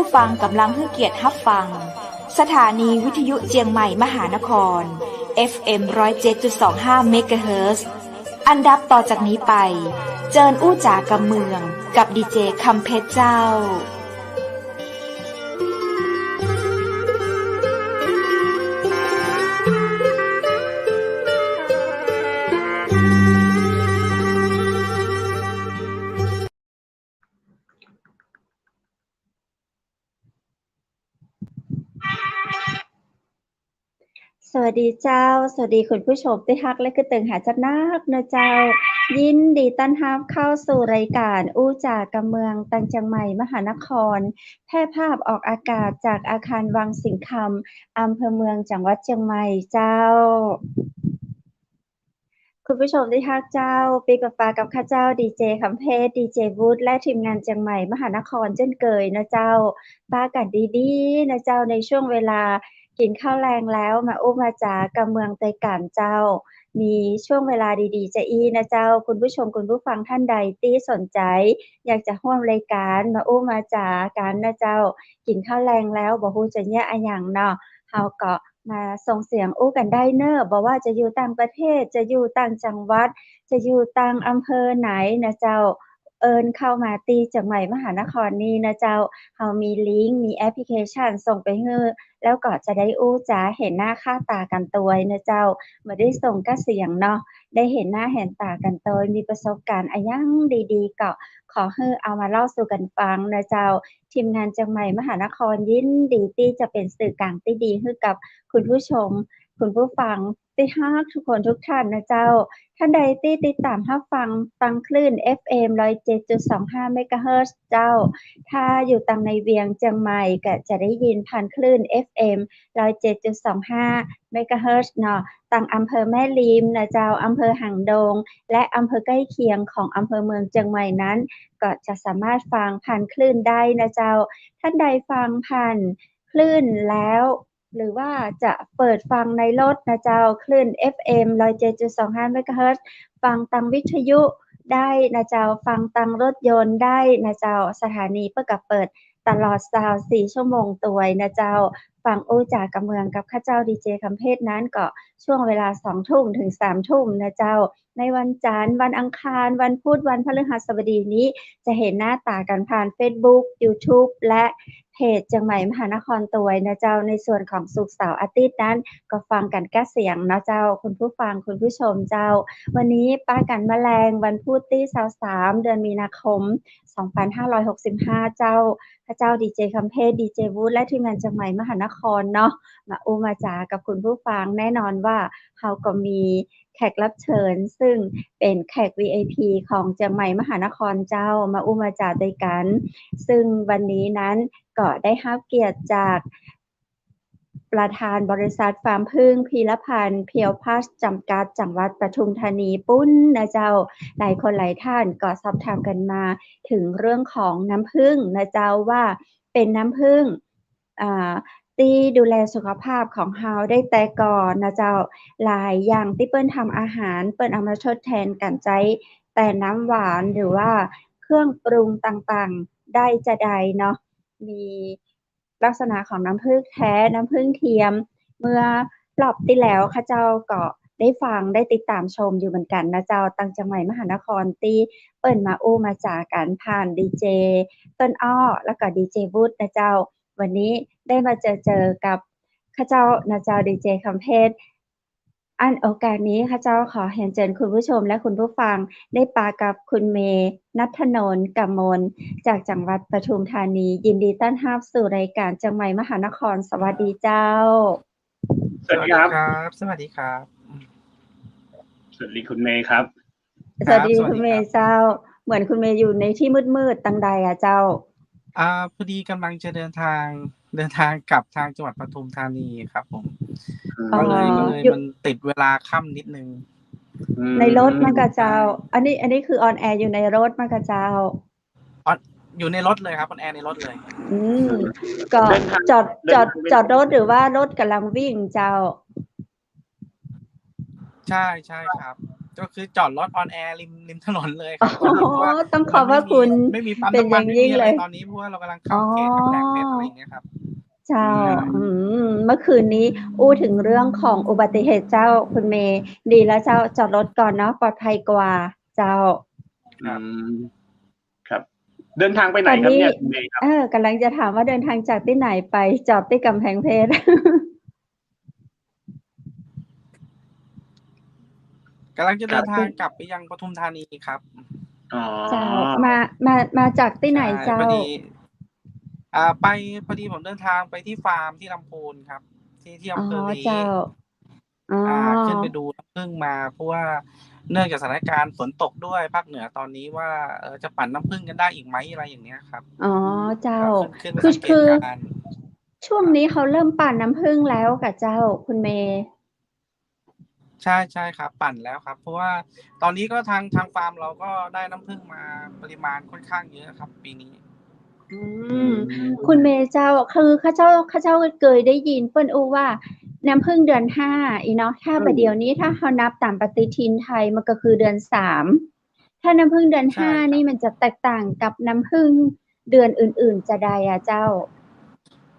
ผู้ฟังกำลังให้เกียรติรับฟังสถานีวิทยุเจียงใหม่มหานคร FM 107.25 เมกะเฮิรตซ์อันดับต่อจากนี้ไปเจิญอู้จ๋ากำเมืองกับดีเจคำเพชรเจ้าสวัสดีเจ้าสวัสดีคุณผู้ชมที่ฮักและก็ตึงหาจักนักนะเจ้ายินดีต้อนรับเข้าสู่รายการอู้จ่ากำเมืองตังเชียงใหม่มหานครแพร่ภาพออกอากาศจากอาคารวังสิงห์คำอำเภอเมืองจังหวัดเชียงใหม่เจ้าคุณผู้ชมที่ฮักเจ้าปีกับฟ้ากับข้าเจ้าดีเจคำเพชรดีเจวูดและทีมงานเชียงใหม่มหานครเช่นเคยนะเจ้าป้ากันดีๆนะเจ้าในช่วงเวลากินข้าวแรงแล้วมาอู้มาจ๋ากำเมืองใจกันเจ้ามีช่วงเวลาดีๆจะอี้นะเจ้าคุณผู้ชมคุณผู้ฟังท่านใดที่สนใจอยากจะร่วมรายการมาอู้มาจ๋ากันนะเจ้ากินข้าวแรงแล้วบ่ฮู้จะแย่อะหยังเนาะเฮาก็มาส่งเสียงอู้กันได้เน้อบ่ว่าจะอยู่ต่างประเทศจะอยู่ต่างจังหวัดจะอยู่ต่างอำเภอไหนนะเจ้าเอิ้นเข้ามาที่เชียงใหม่มหานครนี้นะเจ้าเฮามีลิงก์มีแอปพลิเคชันส่งไปให้แล้วก็จะได้อู้จ๋าเห็นหน้าค่าตากันตัวยนะเจ้าบ่ได้ส่งกะเสียงเนาะได้เห็นหน้าเห็นตากันตัวยมีประสบการณ์อะหยังดีๆก็ขอให้เอามาเล่าสู่กันฟังนะเจ้าทีมงานเชียงใหม่มหานครยินดีที่จะเป็นสื่อกลางที่ดีให้กับคุณผู้ชมคุณผู้ฟังที่ฮักทุกคนทุกท่านนะเจ้าท่านใดที่ติดตามรับฟังฟังคลื่น FM 107.25 เมกะเฮิรตซ์เจ้าถ้าอยู่ตังในเวียงเชียงใหม่ก็จะได้ยินผ่านคลื่น FM 107.25 เมกะเฮิรตซ์เนาะตังอำเภอแม่ริมนะเจ้าอำเภอหางดงและอำเภอใกล้เคียงของอำเภอเมืองเชียงใหม่นั้นก็จะสามารถฟังผ่านคลื่นได้นะเจ้าท่านใดฟังผ่านคลื่นแล้วหรือว่าจะเปิดฟังในรถนะเจ้าคลื่น FM 107.25 เมกะเฮิรตซ์ฟังตังวิทยุได้นะเจ้าฟังตังรถยนต์ได้นะเจ้าสถานีเพิ่นก็เปิดตลอด24ชั่วโมงตัวยนะเจ้าฟังอู้จ๋ากำเมืองกับข้าเจ้าดีเจคำเพชรนั้นก็ช่วงเวลา 20:00 นถึง 3:00 นนะเจ้าในวันจันทร์วันอังคารวันพุธวันพฤหัสบดีนี้จะเห็นหน้าตากันผ่านเฟซบุ๊กยูทูบและเพจเชียงใหม่มหานครตัวยนะเจ้าในส่วนของศุกร์เสาร์อาทิตย์นั้นก็ฟังกันแค่เสียงนะเจ้าคุณผู้ฟังคุณผู้ชมเจ้าวันนี้ป้ากันแมลงวันพุธที่23เดือนมีนาคม2565เจ้าพระเจ้าดีเจคำเพชรดีเจวูดและทีมงานเชียงใหม่มหานครเนาะมาอู้มาจ๋ากับคุณผู้ฟังแน่นอนว่าเฮาก็มีแขกรับเชิญซึ่งเป็นแขก VIP ของเชียงใหม่มหานครเจ้ามาอู้มาจ๋าด้วยกันซึ่งวันนี้นั้นก็ได้รับเกียรติจากประธานบริษัทฟาร์มผึ้งพีรพันธ์เพียวพัสจำกัดจังหวัดปทุมธานีปุ้นนะเจ้าหลายคนหลายท่านก็สอบถามกันมาถึงเรื่องของน้ำผึ้งนะเจ้าว่าเป็นน้ำผึ้งที่ดูแลสุขภาพของเฮาได้แต่ก่อนนะเจ้าหลายอย่างที่เปิ้นทำอาหารเปิ้นเอามาทดแทนการใช้แต่น้ำหวานหรือว่าเครื่องปรุงต่างๆได้จะใดเนาะมีลักษณะของน้ำผึ้งแท้น้ำผึ้งเทียมเมื่อรอบที่แล้วข้าเจ้าก็ได้ฟังได้ติดตามชมอยู่เหมือนกันนะเจ้าตังจังใหม่มหานครที่เปิ้นมาอู้มาจากันผ่านดีเจต้นอ้อแล้วก็ดีเจวุฒินะเจ้าวันนี้ได้มาเจอกับข้าเจ้านะเจ้าดีเจคำเพชรอันโอกาสนี้ข้าเจ้าขอเรียนเชิญคุณผู้ชมและคุณผู้ฟังได้ปากับคุณเมณัฐนนท์กมลจากจังหวัดปทุมธานียินดีต้อนรับสู่รายการจังใหม่มหานครสวัสดีเจ้าสวัสดีครับสวัสดีครับสวัสดีคุณเมย์ครับสวัสดีคุณเมย์เจ้าเหมือนคุณเมย์อยู่ในที่มืดๆตังใดอ่ะเจ้าพอดีกำลังจะเดินทางกลับทางจังหวัดปทุมธานีครับผมก็เลยมันติดเวลาค่ำนิดนึงในรถมั้งกะเจ้าอันนี้คือออนแอร์อยู่ในรถมั้งกะเจ้าอยู่ในรถเลยครับออนแอร์ในรถเลยก็จอดรถหรือว่ารถกำลังวิ่งเจ้าใช่ครับ ก็คือจอดรถออนแอร์ริมถนนเลยครับต อ๋ อนนี้เพราะว่า อต้องขอบพระคุณ ไม่มีปั๊ม เป็น น้ำ อ มัน ย่าง ไม่ ยิ่ มี ง อะไร เลย ตอนนี้เพราะว่าเรากำลัง อ๋ เข้า อ เขตกำแพงเพชรอะไรอย่างเงี้ยครับ เจ้า อืม เมื่อคืนนี้อู้ถึงเรื่องของอุบัติเหตุเจ้าคุณเมย์ดีแล้วเจ้าจอดรถก่อนเนาะปลอดภัยกว่าเจ้า อืมครับ เดินทางไปไหน ตอน ครับ นี้ เนี่ยคุณเมย์ครับ กำลังจะถามว่าเดินทางจากที่ไหนไปจอดที่กำแพงเพชร กำลังจะ ครั เดิ บ นทางกลับไปยังปทุมธานีครับ อ๋อ เจ้ามาจากที่ไหน ใช่ เจ้า พอดีพอดีผมเดินทางไปที่ฟาร์มที่ลำพูนครับ ที่ อ๋อ อำเภอลี้ เจ้า อ๋อ ขึ้นไปดูน้ำผึ้งมา เพราะว่าเนื่องจากสถานการณ์ฝนตกด้วยภาคเหนือตอนนี้ว่าจะปั่นน้ำผึ้งกันได้อีกไหมอะไรอย่างเงี้ยครับ อ๋อ เจ้า ก็ขึ้นไป คือ สังเก คื ต อ การณ์ ช่วงนี้เขาเริ่มปั่นน้ำผึ้งแล้วกับเจ้าคุณเมย์ ใช่ครับ ปั่นแล้วครับ เพราะว่าตอนนี้ก็ทางฟาร์มเราก็ได้น้ำผึ้งมาปริมาณค่อนข้างเยอะครับปีนี้ คุณเมย์เจ้าคือข้าเจ้าเคยได้ยินเปิ้นอู้ว่าน้ำผึ้งเดือน5อีเนาะถ้าประเดี๋ยวนี้ถ้าเขานับตามปฏิทินไทยมันก็คือเดือน3ถ้าน้ำผึ้งเดือน ใช่ครับ 5นี่มันจะแตกต่างกับน้ำผึ้งเดือนอื่นๆจะใดอะเจ้า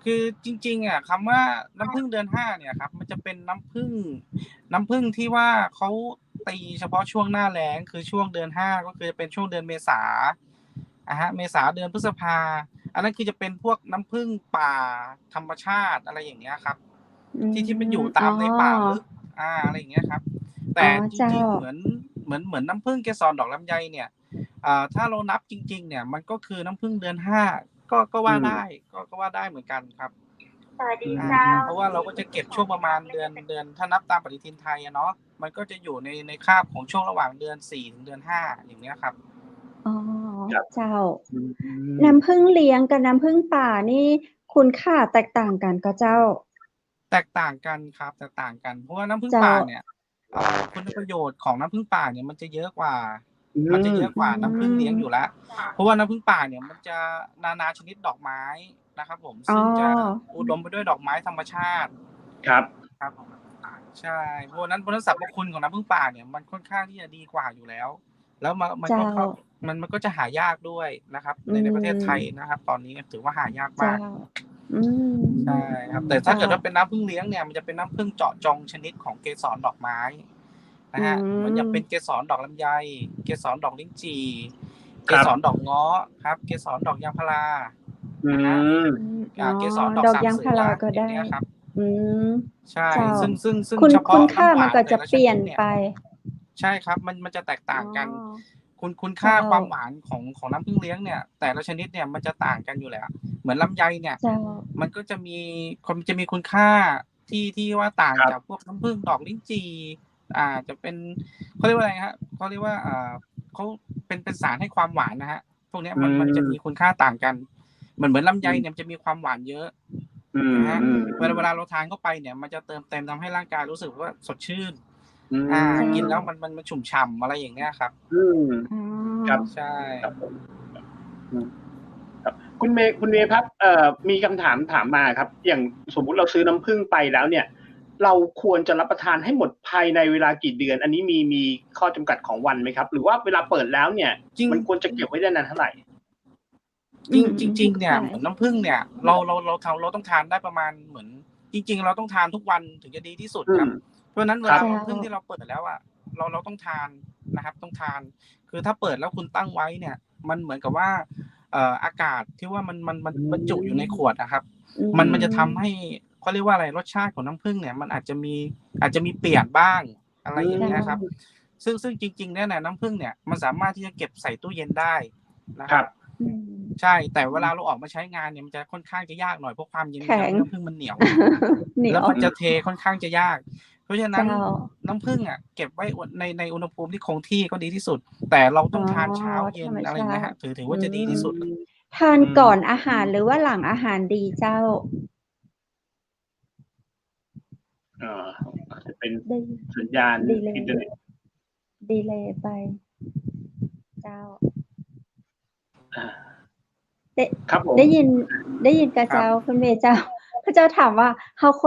คือจริงๆคำว่าน้ำผึ้งเดือน5เนี่ยครับมันจะเป็นน้ำผึ้งที่ว่าเขาตีเฉพาะช่วงหน้าแล้งคือช่วงเดือน5ก็คือจะเป็นช่วงเดือนเมษาเมษาเดือนพฤษภาอันนั้นคือจะเป็นพวกน้ำผึ้งป่าธรรมชาติอะไรอย่างเงี้ยครับ ที่มันอยู่ตามในป่าลึกอะไรอย่างเงี้ยครับ แต่จริงๆเหมือนน้ำผึ้งเกสรดอกลำไยเนี่ยถ้าเรานับจริงๆเนี่ยมันก็คือน้ำผึ้งเดือน5ก็ว่าได้ก็ว่าได้เหมือนกันครับ สวัสดีเจ้า เพราะว่าเราก็จะเก็บช่วงประมาณเดือนถ้านับตามปฏิทินไทยเนาะมันก็จะอยู่ในคาบของช่วงระหว่างเดือน4ถึงเดือน5อย่างเงี้ยครับ อ๋อ ครับ เจ้า อืม น้ำผึ้งเลี้ยงกับน้ำผึ้งป่านี่คุณค่าแตกต่างกันก็เจ้า แตกต่างกันครับแตกต่างกัน เพราะว่าน้ำผึ้ง เจ้า ป่าเนี่ยคุณประโยชน์ของน้ำผึ้งป่าเนี่ยมันจะเยอะกว่า มันจะเยอะกว่าน้ำผึ้งเลี้ยงอยู่แล้ว เพราะว่าน้ำผึ้งป่าเนี่ยมันจะนาชนิดดอกไม้นะครับผมซึ่งจะอุดมไปด้วยดอกไม้ธรรมชาติ ครับ ครับใช่เพราะฉะนั้นสรรพคุณของน้ำผึ้งป่าเนี่ยมันค่อนข้างที่จะดีกว่าอยู่แล้ว แล้วมันก็ เจ้า มันก็จะหายากด้วยนะครับ ในประเทศไทยนะครับ ตอนนี้ถือว่าหายาก เจ้า มาก ใช่ครับแต่ถ้าเกิดว่าเป็นน้ำผึ้งเลี้ยงเนี่ยมันจะเป็นน้ำผึ้งเจาะจงชนิดของเกสรดอกไม้นะฮะมันจะเป็นเกสรดอกลำไยเกสรดอกลิ้นจี่เกสรดอกเงาะครับเกสรดอกยางพารา อืม เกสรดอก ดอก สาม ยาง เสื พารา อ ก็ อ ได้ ย่างเงี้ยครับ อืม ใช่ เจ้า ซึ่ง คุณ เฉพาะ ค่า น้ำหว มันก็จะ แต่ล เปลี่ยน ชด ไป ใช่ครับมันจะแตกต่างกัน อ๋อ คุณค่า เจ้า ความหวานของน้ำผึ้งเลี้ยงเนี่ยแต่ละชนิดเนี่ยมันจะต่างกันอยู่แล้วเหมือนลำไยเนี่ย เจ้า มันก็จะมีคุณค่าที่ว่าต่าง ครับ จากพวกน้ำผึ้งดอกลิ้นจี่จะเป็นเขาเรียกว่าอะไรฮะเขาเรียกว่าเขาเป็นสารให้ความหวานนะฮะพวกเนี้ยมันจะมีคุณค่าต่างกันเหมือนลำไยเนี่ยมันจะมีความหวานเยอะ อืม นะฮะ อืม เวลาเราทานเข้าไปเนี่ยมันจะเติมเต็มทำให้ร่างกายรู้สึกว่าสดชื่น อืม กินแล้วมันชุ่มฉ่ำอะไรอย่างเงี้ยครับ อืม อ๋อ ครับ ใช่ ครับผมครับคุณเมย์ครับมีคำถามมาครับ อย่างสมมุติเราซื้อน้ำผึ้งไปแล้วเนี่ย เราควรจะรับประทานให้หมดภายในเวลากี่เดือน อันนี้มีข้อจำกัดของวันไหมครับ หรือว่าเวลาเปิดแล้วเนี่ย จริง มันควรจะเก็บไว้ได้นานเท่าไหร่ จริงเนี่ย ใช่ เหมือนน้ำผึ้งเนี่ยเราต้องทานได้ประมาณเหมือนจริงๆเราต้องทานทุกวันถึงจะดีที่สุดครับ เพราะฉะนั้นเวลา ครับ น้ำผึ้งที่เราเปิดแล้วเราต้องทานนะครับต้องทาน คือถ้าเปิดแล้วคุณตั้งไว้เนี่ย มันเหมือนกับว่าอากาศที่ว่ามันบรรจุอยู่ในขวดนะครับ มันจะทำให้เขาเรียกว่าอะไรรสชาติของน้ำผึ้งเนี่ยมันอาจจะมีเปลี่ยนบ้างอะไรอย่างเงี้ยครับ ซึ่งจริงๆเนี่ยน้ำผึ้งเนี่ยมันสามารถที่จะเก็บใส่ตู้เย็นได้นะค ครั รับ บ ใช่แต่เวลาเราออกมาใช้งานเนี่ยมันจะค่อนข้างจะยากหน่อยเพราะความเย็น แข็ง น้ำผึ้งมันเหนียว เหนีย แล้ว ว มันจะเทค่อนข้างจะยาก เพราะฉะนั้น เจ้า น้ำผึ้งเก็บไว้ในอุณหภูมิที่คงที่ก็ดีที่สุด แต่เราต้องทานเช้าเย็น ธรรมชาติ อะไรอย่างเงี้ยฮะถือว่าจะดีที่สุด ทานก่อนอาหารหรือว่าหลังอาหารดีเจ้า อาจจะเป็น ได้ สัญญาณ ดีเลย อินเทอร์เน็ต ดีเลยไป เจ้า อ่า ได้ ครับผม ได้ยินกับเจ้าคุณเมย์เจ้าพระเจ้าถามว่าเขาค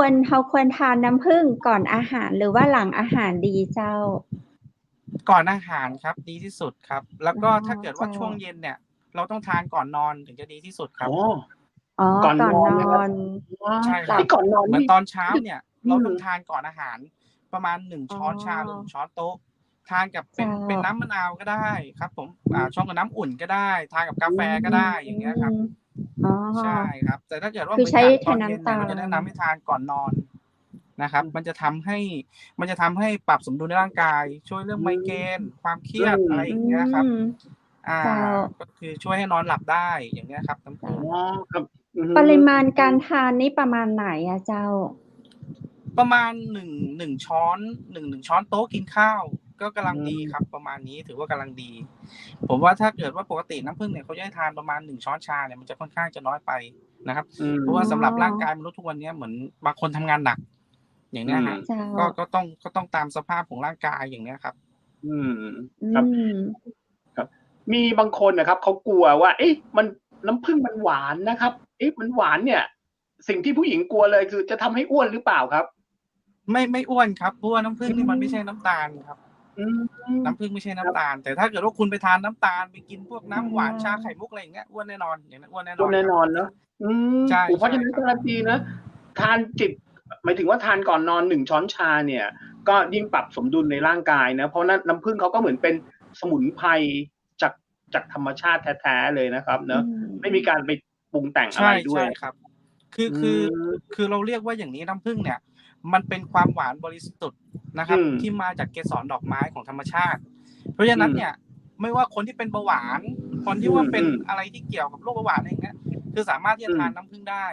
วรทานน้ำผึ้งก่อนอาหารหรือว่าหลังอาหารดีเจ้า ก่อนอาหารครับดีที่สุดครับ แล้วก็ถ้าเกิดว่า เจ้า ช่วงเย็นเนี่ย เราต้องทานก่อนนอนถึงจะดีที่สุดครับ อ๋อ อ๋อ ก่อน ก่อน นอน น นะครับ อน ใช่ค หลั รับ บ ที่ก่อนนอน เหมือน นี่ ตอนเช้าเนี่ย อื เรา ม ต้องทานก่อนอาหารประมาณ1 อ๋อ ช้อนชาหรือ1ช้อนโต๊ะ ทานกับเป็น เจ้า เป็นน้ำมะนาวก็ได้ครับผม ชงกับน้ำอุ่นก็ได้ ทานกับกาแฟก็ อื ได้ อย่างเงี้ยครับ ม อ๋อ ใช่ครับ แต่ถ้าเกิดว่า คือ มื้อ ใช้ กลาง แท ตอน น น้ำ เย็น ตาเนี่ย เราจะแนะนำ ล ให้ทานก่อนนอนนะครับ อืม มันจะทำให้ปรับสมดุลในร่างกาย ช่วยเรื่องไมเกรน ความเครียด อะไร อื อย่างเงี้ยครับ ม เจ้า ก็คือช่วยให้นอนหลับได้ อย่างเงี้ยครับ น้ำผึ้ อ๋ ง อ ครับ อือฮึ ปริมาณการทานนี่ประมาณไหนอะเจ้า? ประมาณ1 ช้อน 1 ช้อนโต๊ะกินข้าว ก็กำลังดีครับ ประมาณนี้ถือว่ากำลังดี ผมว่าถ้าเกิดว่าปกติน้ำผึ้งเนี่ยเขาจะให้ทานประมาณ1 ช้อนชาเนี่ย มันจะค่อนข้างจะน้อยไปนะครับ อืม เพราะว่าสำหรับร่างกายมนุษย์ทุกวันเนี้ย เหมือนบางคนทำงานหนัก อย่างเงี้ยครับ เจ้า ก็ต้องตามสภาพของร่างกาย อย่างเงี้ยครับ อืม อื ครับ ม ครับ มีบางคนน่ะครับ เขากลัวว่า เอ๊ะ มัน น้ำผึ้งมันหวานนะครับ เอ๊ะ มันหวานเนี่ย สิ่งที่ผู้หญิงกลัวเลยคือจะทำให้อ้วนหรือเปล่าครับ? ไม่อ้วนครับ เพราะว่าน้ำผึ้ง อื นี่มันไม่ใช่ ม น้ำตาลครับ อืม น้ำผึ้งไม่ใช่ ค น้ำ รับ ตาล แต่ถ้าเกิดว่าคุณไปทานน้ำตาล ไปกินพวกน้ำหวาน ชา อ๋อ ไข่มุก อะไรอย่างเงี้ย อ้วนแน่นอน อย่างนั้นอ้วนแน่นอ้ว อน น แน่ ครับ นอนเนาะ อืม ใช่ โอ้โฮ เพราะฉะนั้น ครั กา บ รันตีนะ ทานจิบ หมายถึงว่าทานก่อนนอน1ช้อนชาเนี่ย ก็ยิ่งปรับสมดุลในร่างกายนะ เพราะน้ำผึ้งเขาก็เหมือนเป็นสมุนไพรจากธรรมชาติแท้ ๆ เลยนะครับเอนืาะ ไม่มีม การไปปรุงแต่ง ใอะไรด้ ช วย ่ ๆ ครับ คื อื คือเราเรียกว่าอย่างนี้ น้ำผึ้งเนี่ย มันเป็นความหวานบริสุทธิ์นะค อื รับ ม ที่มาจากเกสรดอกไม้ของธรรมชาติ เพราะฉะนั้นเนี่ย ไม่ว่าคนที่เป็นเบาหวาน คนที่ว่าเป็นอะไรที่เกี่ยวกับโรคเบาหวาน อะไรอย่างเงี้ย คือสามารถที่จะทานน้ำผึ้งได้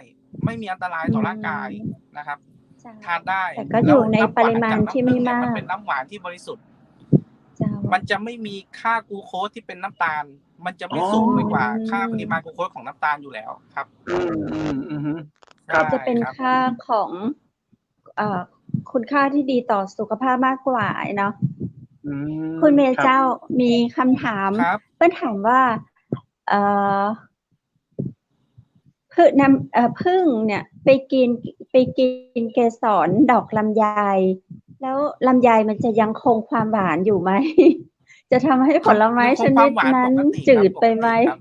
ไม่มีอันตราย อื ต่อร่างกาย ม นะครับ เจ้า ทานได้ แต่ก็ แล อ้ ว ยู่ใน น้ำ ป หวา ริ น มา จา ณ ก ที่ น้ำผึ้ ไม่ งเนี่ย มา มัน ก เป็นน้ำหวานที่บริสุทธิ์ เจ้า มันจะไม่มีค่ากลูโคสที่เป็นน้ำตาล มันจะ อ๋ ไม่ อ สูงไปกว่า อื ค่าปริมาณ ม กลูโคสของน้ำตาลอยู่แล้วครับ อืม อือฮึ ใช ครั่ บ จะเป็น ครับ ค่าของ คุณค่าที่ดีต่อสุขภาพมากกว่าเนาะ อืม คุณเมย์ ครั เจ บ ้า มีคำถาม ครับ เปิ้ลถามว่า เอ่อ ผึ้งเนี่ยไปกินเกสรดอกลำไย แล้วลำไยมันจะยังคงความหวานอยู่ไหม? จะทำให้ผลไม้ ยังค ช งควา นิ ม ด หวาน นั้ ป น กติ จื ครับ ด ป ไป ก ไหม? ติครับ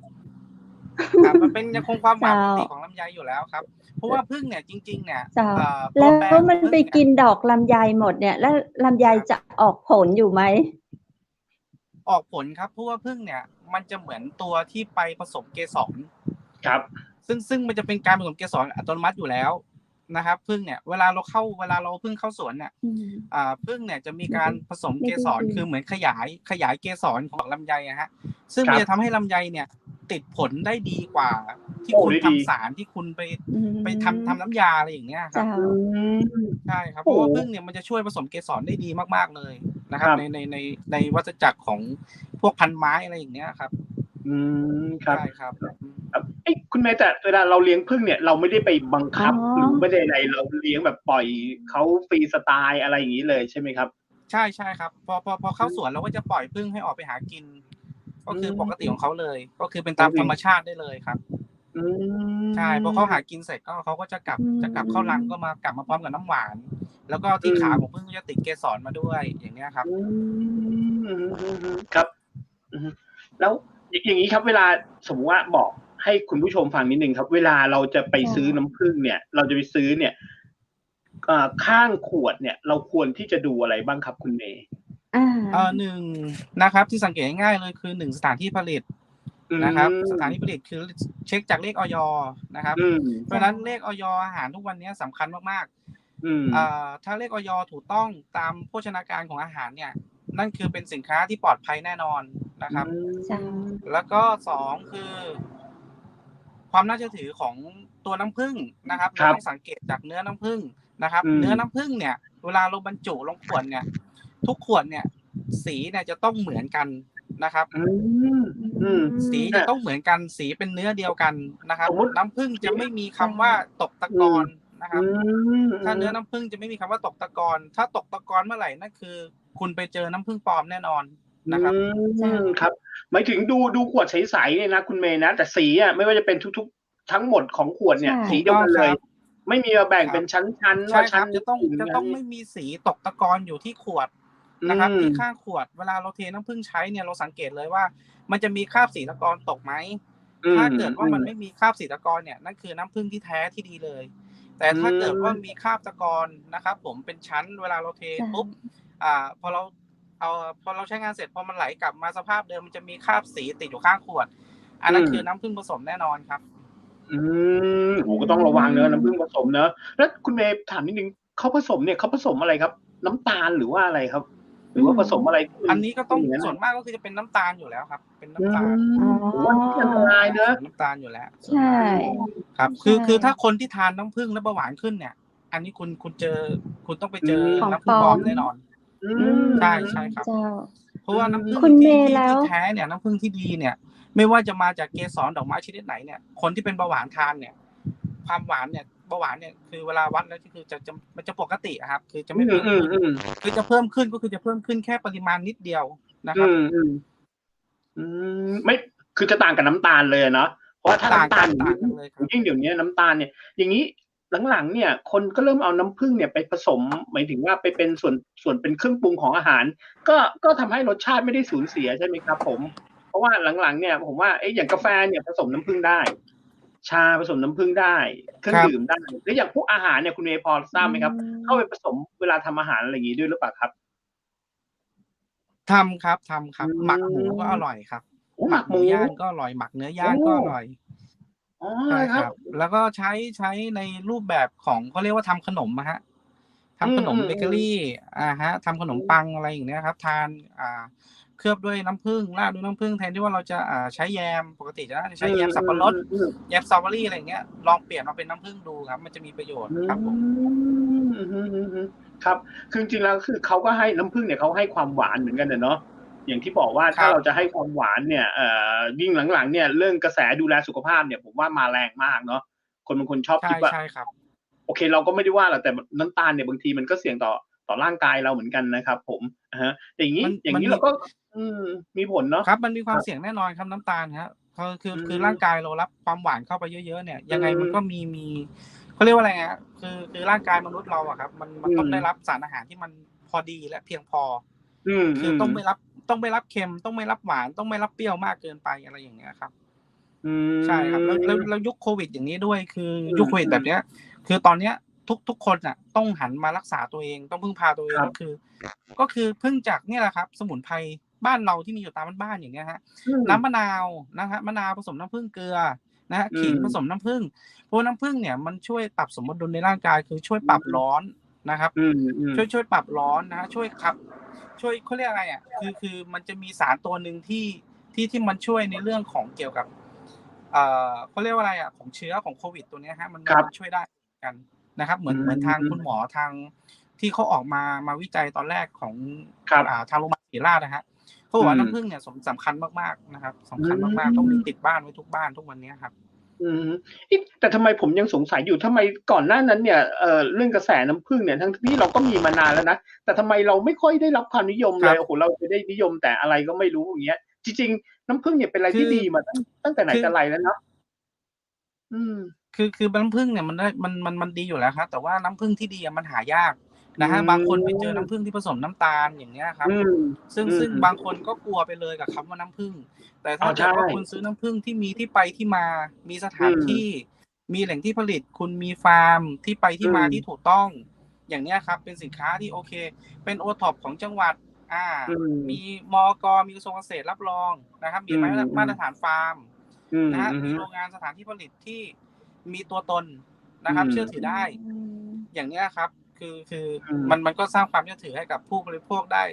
ครับ มันเป็น ยังคงความหวาน เจ้า ปกติของลำไยอยู่แล้วครับ เพราะว่าผึ้งเนี่ย จริง ๆ เนี่ย เจ้า ตั แล้ว ว แปรข มั อน งผึ้ ไป งเนี่ กิ ย นดอกลำไยหมดเนี่ย แล้วลำไย ครับ จะออกผลอยู่ไหม? ออกผลครับ เพราะว่าผึ้งเนี่ย มันจะเหมือนตัวที่ไปผสมเกสร ครับ ซึ่งมันจะเป็นการผสมเกสรอัตโนมัติอยู่แล้วนะครับ ผึ้งเนี่ย เวลาเราเอาผึ้งเข้าสวนเนี่ย อืม ผึ้งเนี่ยจะมี ไม่ การ ได้ ผสม ไม่ เก ได้ สร ยิน คือเหมือนขยายเกสรของลำไยอะครับ ซึ่ง ค มั ร นั บ จะทำให้ลำไยเนี่ย ติดผลได้ดีกว่าที่ โอ้ คุณ ได้ ท ดี ำสาร ที่คุณไป อืม ไปทำน้ำยา อะไรอย่างเงี้ยค เจ รับ ้า อืม ใช่ครับ โอเพราะว่า้โผึ้งฮ เนี่ย มันจะช่วยผสมเกสรได้ดีมาก ๆ เลยนะค ค รับ รับ ในวัฏจักรของพวกพันไม้ อะไรอย่างเงี้ยครับ อืม ครั ใช่ บ ครับ ครับ เอ๊ะ คุณเมย์ แต่เวลาเราเลี้ยงผึ้งเนี่ย เราไม่ได้ไปบังอ๋คับ หรือไม่อ ได้อะไร เราเลี้ยงแบบปล่อยเขาฟรีสไตล์ อะไรอย่างงี้เลย ใช่ไหมครับ? ใช่ ๆ ครับ พอเข้าสวนเราก็จะปล่อยผึ้งให้ออกไปหากิน ก็คือปกติของเขาเลย ก็คือเป็นตามธรรมชาติได้เลยครับ อื ใช่ พอเขาหาม กินเสร็จ ก็เขาก็จะกลับ อืจะกลับเข้ารัง ม ก็กลับมาพร้อมกับน้ำหวาน แล้วก็ อืที่ขาขอม งผึ้งก็จะติดเกสรมาด้วย อย่างเงี้ยครับ อืม อือฮึ ๆ ครับ อือฮึ แล้ว อย่างงี้ครับ เวลาสมมุติว่า บอกให้คุณผู้ชมฟังนิดหนึ่งครับ เวลาเราจะไป เจ้า ซื้อน้ำผึ้งเนี่ย เราจะไปซื้อเนี่ย ข้างขวดเนี่ย เราควรที่จะดูอะไรบ้างครับคุณเมย์? 1 นะครับ ที่สังเกตง่าย ๆ เลยคือ 1 สถานที่ผลิต อืนะครับ สถานม ที่ผลิตคือ เช็กจากเลข อย. นะครับ อืม เพราะฉะนั้นเลข อย. อาหารทุกวันเนี้ยสำคัญมาก อืม ๆ ถ้าเลข อย. ถูกต้องตามโภชนาการของอาหารเนี่ย นั่นคือเป็นสินค้าที่ปลอดภัยแน่นอนนะอืครับ เจ้า ม แล้วก็ 2 คือ ความน่าเชื่อถือของตัวน้ำผึ้งนะครับ ครั เราต้ บ องสังเกตจากเนื้อน้ำผึ้งนะครับ อืเนื้อน้ม ำผึ้งเนี่ย เวลาเราบรรจุลงขวดเนี่ย ทุกขวดเนี่ย สีเนี่ยจะต้องเหมือนกันนะครับ อืม อืม สีจะต้องเหมือนกัน สีเป็นเนื้อเดียวกันนะครั ส บ มมุติ น้ำผึ้งจะไม่มีคำว่าตกตะอืม กอนนะค อื รับ ม ถ้าเนื้อ ๆ น้ำผึ้งจะไม่มีคำว่าตกตะกอน ถ้าตกตะกอนเมื่อไหร่ นั่นคือคุณไปเจอน้ำผึ้งปลอมแน่นอน อื นะครับ เจ้า ม ครับ หมายถึงดูขวดใส ๆ เนี่ยนะคุณเมย์นะ แต่สีอะไม่ว่าจะเป็นทุก ๆ ทั้งหมดของขวดใชเนี่ย ่ สถีูก เดีย ต้ ว อง กันเคล รย ับ ไม่มีมาแบ่ง ครเปั็บ นชั้น ๆ ใชว่า่ชคั้รนับ จะต้อง อื่น จะ งั้น ต้องไม่มีสีตกตะกอนอยู่ที่ขวด นะครับที่ข้างขวดเวลาเราเทน้ำผึ้งใช้เนี่ยเราสังเกตเลยว่ามันจะมีคราบสีตะกอนตกไหมถ้าเกิดว่ามันไม่มีคราบสีตะกอนเนี่ยนั่นคือน้ำผึ้งที่แท้ที่ดีเลยแต่ถ้าเกิดว่ามีคราบตะกอนนะครับผมเป็นชั้นเวลาเราเทปุ๊บพอเราใช้งานเสร็จพอมันไหลกลับมาสภาพเดิมมันจะมีคราบสีติดอยู่ข้างขวดอันนั้นคือน้ำผึ้งผสมแน่นอนครับโหก็ต้องระวังเนอะน้ำผึ้งผสมเนอะแล้วคุณเมย์ถามนิดนึงเขาผสมเนี่ยเขาผสมอะไรครับน้ำตาลหรือว่าอะไรครับหรือว่าผสมอะไรอันนี้ก็ต้องส่วนมากก็คือจะเป็นน้ำตาลอยู่แล้วครับเป็นน้ำตาลว่าอันตรายเนอะน้ำตาลอยู่แล้วใช่ครับคือถ้าคนที่ทานน้ำผึ้งแล้วเบาหวานขึ้นเนี่ยอันนี้คุณต้องไปเจอน้ำผึ้งปลอมแน่นอนใช่ครับเพราะว่าน้ำผึ้งที่แท้เนี่ยน้ำผึ้งที่ดีเนี่ยไม่ว่าจะมาจากเกสรดอกไม้ชนิดไหนเนี่ยคนที่เป็นเบาหวานทานเนี่ยความหวานเนี่ยเบาหวานเนี่ยคือเวลาวัดแล้วคือมันจะปกติครับคือจะไม่เพิ่มขึ้นคือจะเพิ่มขึ้นก็คือจะเพิ่มขึ้นแค่ปริมาณนิดเดียวนะครับไม่คือจะต่างกับน้ำตาลเลยเนาะเพราะว่าถ้าน้ำตาลยิ่งเดี๋ยวนี้น้ำตาลเนี่ยอย่างนี้หลังๆเนี่ยคนก็เริ่มเอาน้ำผึ้งเนี่ยไปผสมหมายถึงว่าไปเป็นส่วนเป็นเครื่องปรุงของอาหารก็ทำให้รสชาติไม่ได้สูญเสียใช่ไหมครับผมเพราะว่าหลังๆเนี่ยผมว่าอย่างกาแฟเนี่ยผสมน้ำผึ้งได้ชาผสมน้ำผึ้งได้เครื่องดื่มได้แล้วอย่างพวกอาหารเนี่ยคุณเมย์พอทราบไหมครับเข้าไปผสมเวลาทำอาหารอะไรอย่างนี้ด้วยหรือเปล่าครับทำครับหมักหมูก็อร่อยครับหมักหมูย่างก็อร่อยหมักเนื้อย่างก็อร่อยใช่ครับแล้วก็ใช้ในรูปแบบของเขาเรียกว่าทำขนมฮะทำขนมเบเกอรี่ทำขนมปังอะไรอย่างเนี้ยครับทานเคลือบด้วยน้ำผึ้งราดด้วยน้ำผึ้งแทนที่ว่าเราจะใช้แยมปกติจะใช้แยมสับปะรดแยมสตรอเบอรี่อะไรอย่างเงี้ยลองเปลี่ยนมาเป็นน้ำผึ้งดูครับมันจะมีประโยชน์ครับผมครับคือจริงๆแล้วคือเขาก็ให้น้ำผึ้งเนี่ยเขาให้ความหวานเหมือนกันเนาะอย่างที่บอกว่าถ้าเราจะให้ความหวานเนี่ยยิ่งหลังๆเนี่ยเรื่องกระแสดูแลสุขภาพเนี่ยผมว่ามาแรงมากเนาะคนบางคนชอบคิดว่าโอเคเราก็ไม่ได้ว่าหรอกแต่น้ำตาลเนี่ยบางทีมันก็เสี่ยงต่อร่างกายเราเหมือนกันนะครับผมอย่างนี้เราก็มีผลเนาะครับมันมีความเสี่ยงแน่นอนครับน้ำตาลครับคือร่างกายเรารับความหวานเข้าไปเยอะๆเนี่ยยังไงมันก็มีเขาเรียกว่าอะไรฮะคือร่างกายมนุษย์เราอะครับมันต้องได้รับสารอาหารที่มันพอดีและเพียงพอคือต้องไม่รับเค็มต้องไม่รับหวานต้องไม่รับเปรี้ยวมากเกินไปอะไรอย่างเงี้ยครับใช่ครับแล้วยุคโควิดอย่างนี้ด้วยคือยุคโควิดแบบเนี้ยคือตอนเนี้ยทุกคนอ่ะต้องหันมารักษาตัวเองต้องพึ่งพาตัวเองก็คือพึ่งจากเนี่ยแหละครับสมุนไพรบ้านเราที่มีอยู่ตามบ้านอย่างเงี้ยฮะน้ำมะนาวนะฮะมะนาวผสมน้ำผึ้งเกลือนะฮะขิงผสมน้ำผึ้งเพราะน้ำผึ้งเนี่ยมันช่วยปรับสมดุลในร่างกายคือช่วยปรับร้อนนะครับช่วยปรับร้อนนะฮะช่วยเขาเรียกอะไรอ่ะคือมันจะมีสารตัวหนึ่งที่มันช่วยในเรื่องของเกี่ยวกับเขาเรียกว่าอะไรอ่ะของเชื้อของโควิดตัวนี้ฮะมันช่วยได้กันนะครับเหมือนทางคุณหมอทางที่เขาออกมาวิจัยตอนแรกของทางโรงพยาบาลศิริราชนะฮะเขาบอกว่าน้ำผึ้งเนี่ยสำคัญมากๆนะครับสำคัญมากๆต้องมีติดบ้านไว้ทุกบ้านทุกวันนี้ครับแต่ทำไมผมยังสงสัยอยู่ทำไมก่อนหน้านั้นเนี่ยเรื่องกระแสน้ำผึ้งเนี่ยทั้งที่เราก็มีมานานแล้วนะแต่ทำไมเราไม่ค่อยได้รับความนิยมเลยโอ้โหเราจะได้นิยมแต่อะไรก็ไม่รู้อย่างเงี้ยจริงๆน้ำผึ้งเนี่ยเป็นอะไรที่ดีมาตั้งแต่ไหนแต่ไรแล้วเนาะคือน้ำผึ้งเนี่ยมันดีอยู่แล้วครับแต่ว่าน้ำผึ้งที่ดีมันหายากนะฮะบางคนไปเจอน้ำผึ้งที่ผสมน้ำตาลอย่างเงี้ยครับซึ่งบางคนก็กลัวไปเลยกับคำว่าน้ำผึ้งแต่ถ้าเกิดว่าคุณซื้อน้ำผึ้งที่มีที่ไปที่มามีสถานที่มีแหล่งที่ผลิตคุณมีฟาร์มที่ไปที่มาที่ถูกต้องอย่างเนี้ยครับเป็นสินค้าที่โอเคเป็นโอท็อปของจังหวัดมีมก.มีกระทรวงเกษตรรับรองนะครับมีมาตรฐานฟาร์มนะฮะมีโรงงานสถานที่ผลิตที่มีตัวตนนะครับเชื่อถือได้อย่างเนี้ยครับคือมันก็สร้างความเชื่อถือให้กับผู้บริโภคได้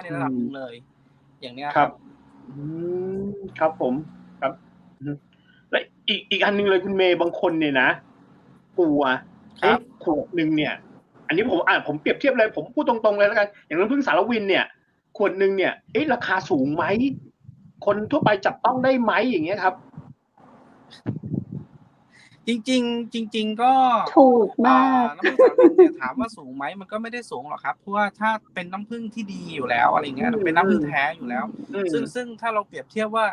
ในระดับนึงเลยอย่างเนี้ยครับครับผมครับและอีกอันนึงเลยคุณเมย์บางคนเนี่ยนะกลัวขวดนึงเนี่ยอันนี้ผมเปรียบเทียบเลยผมพูดตรงๆเลยแล้วกันอย่างน้ำผึ้งสารวินเนี่ยขวดนึงเนี่ยราคาสูงไหมคนทั่วไปจับต้องได้ไหมอย่างเงี้ยครับจริงก็ถูกมากน้ำผึ้งสารวินเนี่ยถามว่าสูงไหมมันก็ไม่ได้สูงหรอกครับเพราะว่าถ้าเป็นน้ำผึ้งที่ดีอยู่แล้วอะไรเงี้ยเป็นน้ำผึ้งแท้อยู่แล้วซึ่งถ้าเราเปรียบเทียบว่า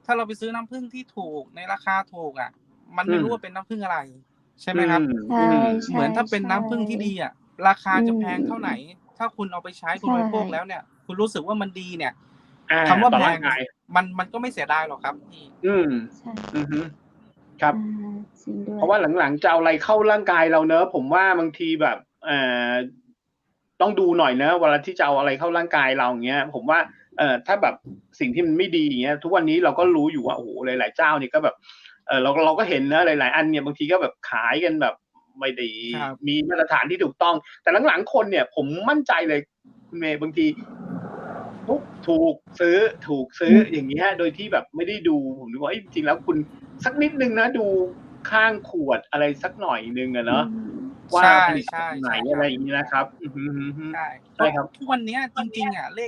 ถ้าเราไปซื้อน้ำผึ้งที่ถูกในราคาถูกอ่ะมันไม่รู้ว่าเป็นน้ำผึ้งอะไรใช่ไหมครับเหมือนถ้าเป็นน้ำผึ้งที่ดีอ่ะราคาจะแพงเท่าไหน ถ้าคุณเอาไปใช้คุณ ใช่ บริโภคแล้วเนี่ย คุณรู้สึกว่ามันดีเนี่ย อ่า คำว่า ต่อ แพ ร่าง งกาย มันก็ไม่เสียดายหรอกครับพี่ ใช่ อือฮึครับ จริงด้วย เพราะว่าหลังๆจะเอาอะไรเข้าร่างกายเราเนอะผมว่าบางทีแบบต้องดูหน่อยเนอะเวลาที่จะเอาอะไรเข้าร่างกายเราอย่างเงี้ย ผมว่าถ้าแบบสิ่งที่มันไม่ดีอย่างเงี้ยทุกวันนี้เราก็รู้อยู่ว่าโอ้โหหลายๆเจ้านี่ก็แบบเราก็เห็นนะหลายๆอันเนี่ยบางทีก็แบบขายกันแบบไม่ได้ ครับ มีมาตรฐานที่ถูกต้อง แต่หลังๆคนเนี่ยผมมั่นใจเลยคุณเมย์บางทีถูกซื้ออย่างเงี้ยโดยที่แบบไม่ได้ดูผมนึกว่าจริงๆแล้วคุณสักนิดนึงนะดูข้างขวดอะไรสักหน่อยนึงอะเนาะว่า ใช่ ผลิต ใช่ จากไหน ใช่ อะไรอย่างนี้นะครับใช่ ใช่ครับ ทุกวันเนี้ยจริงๆอ่ะเล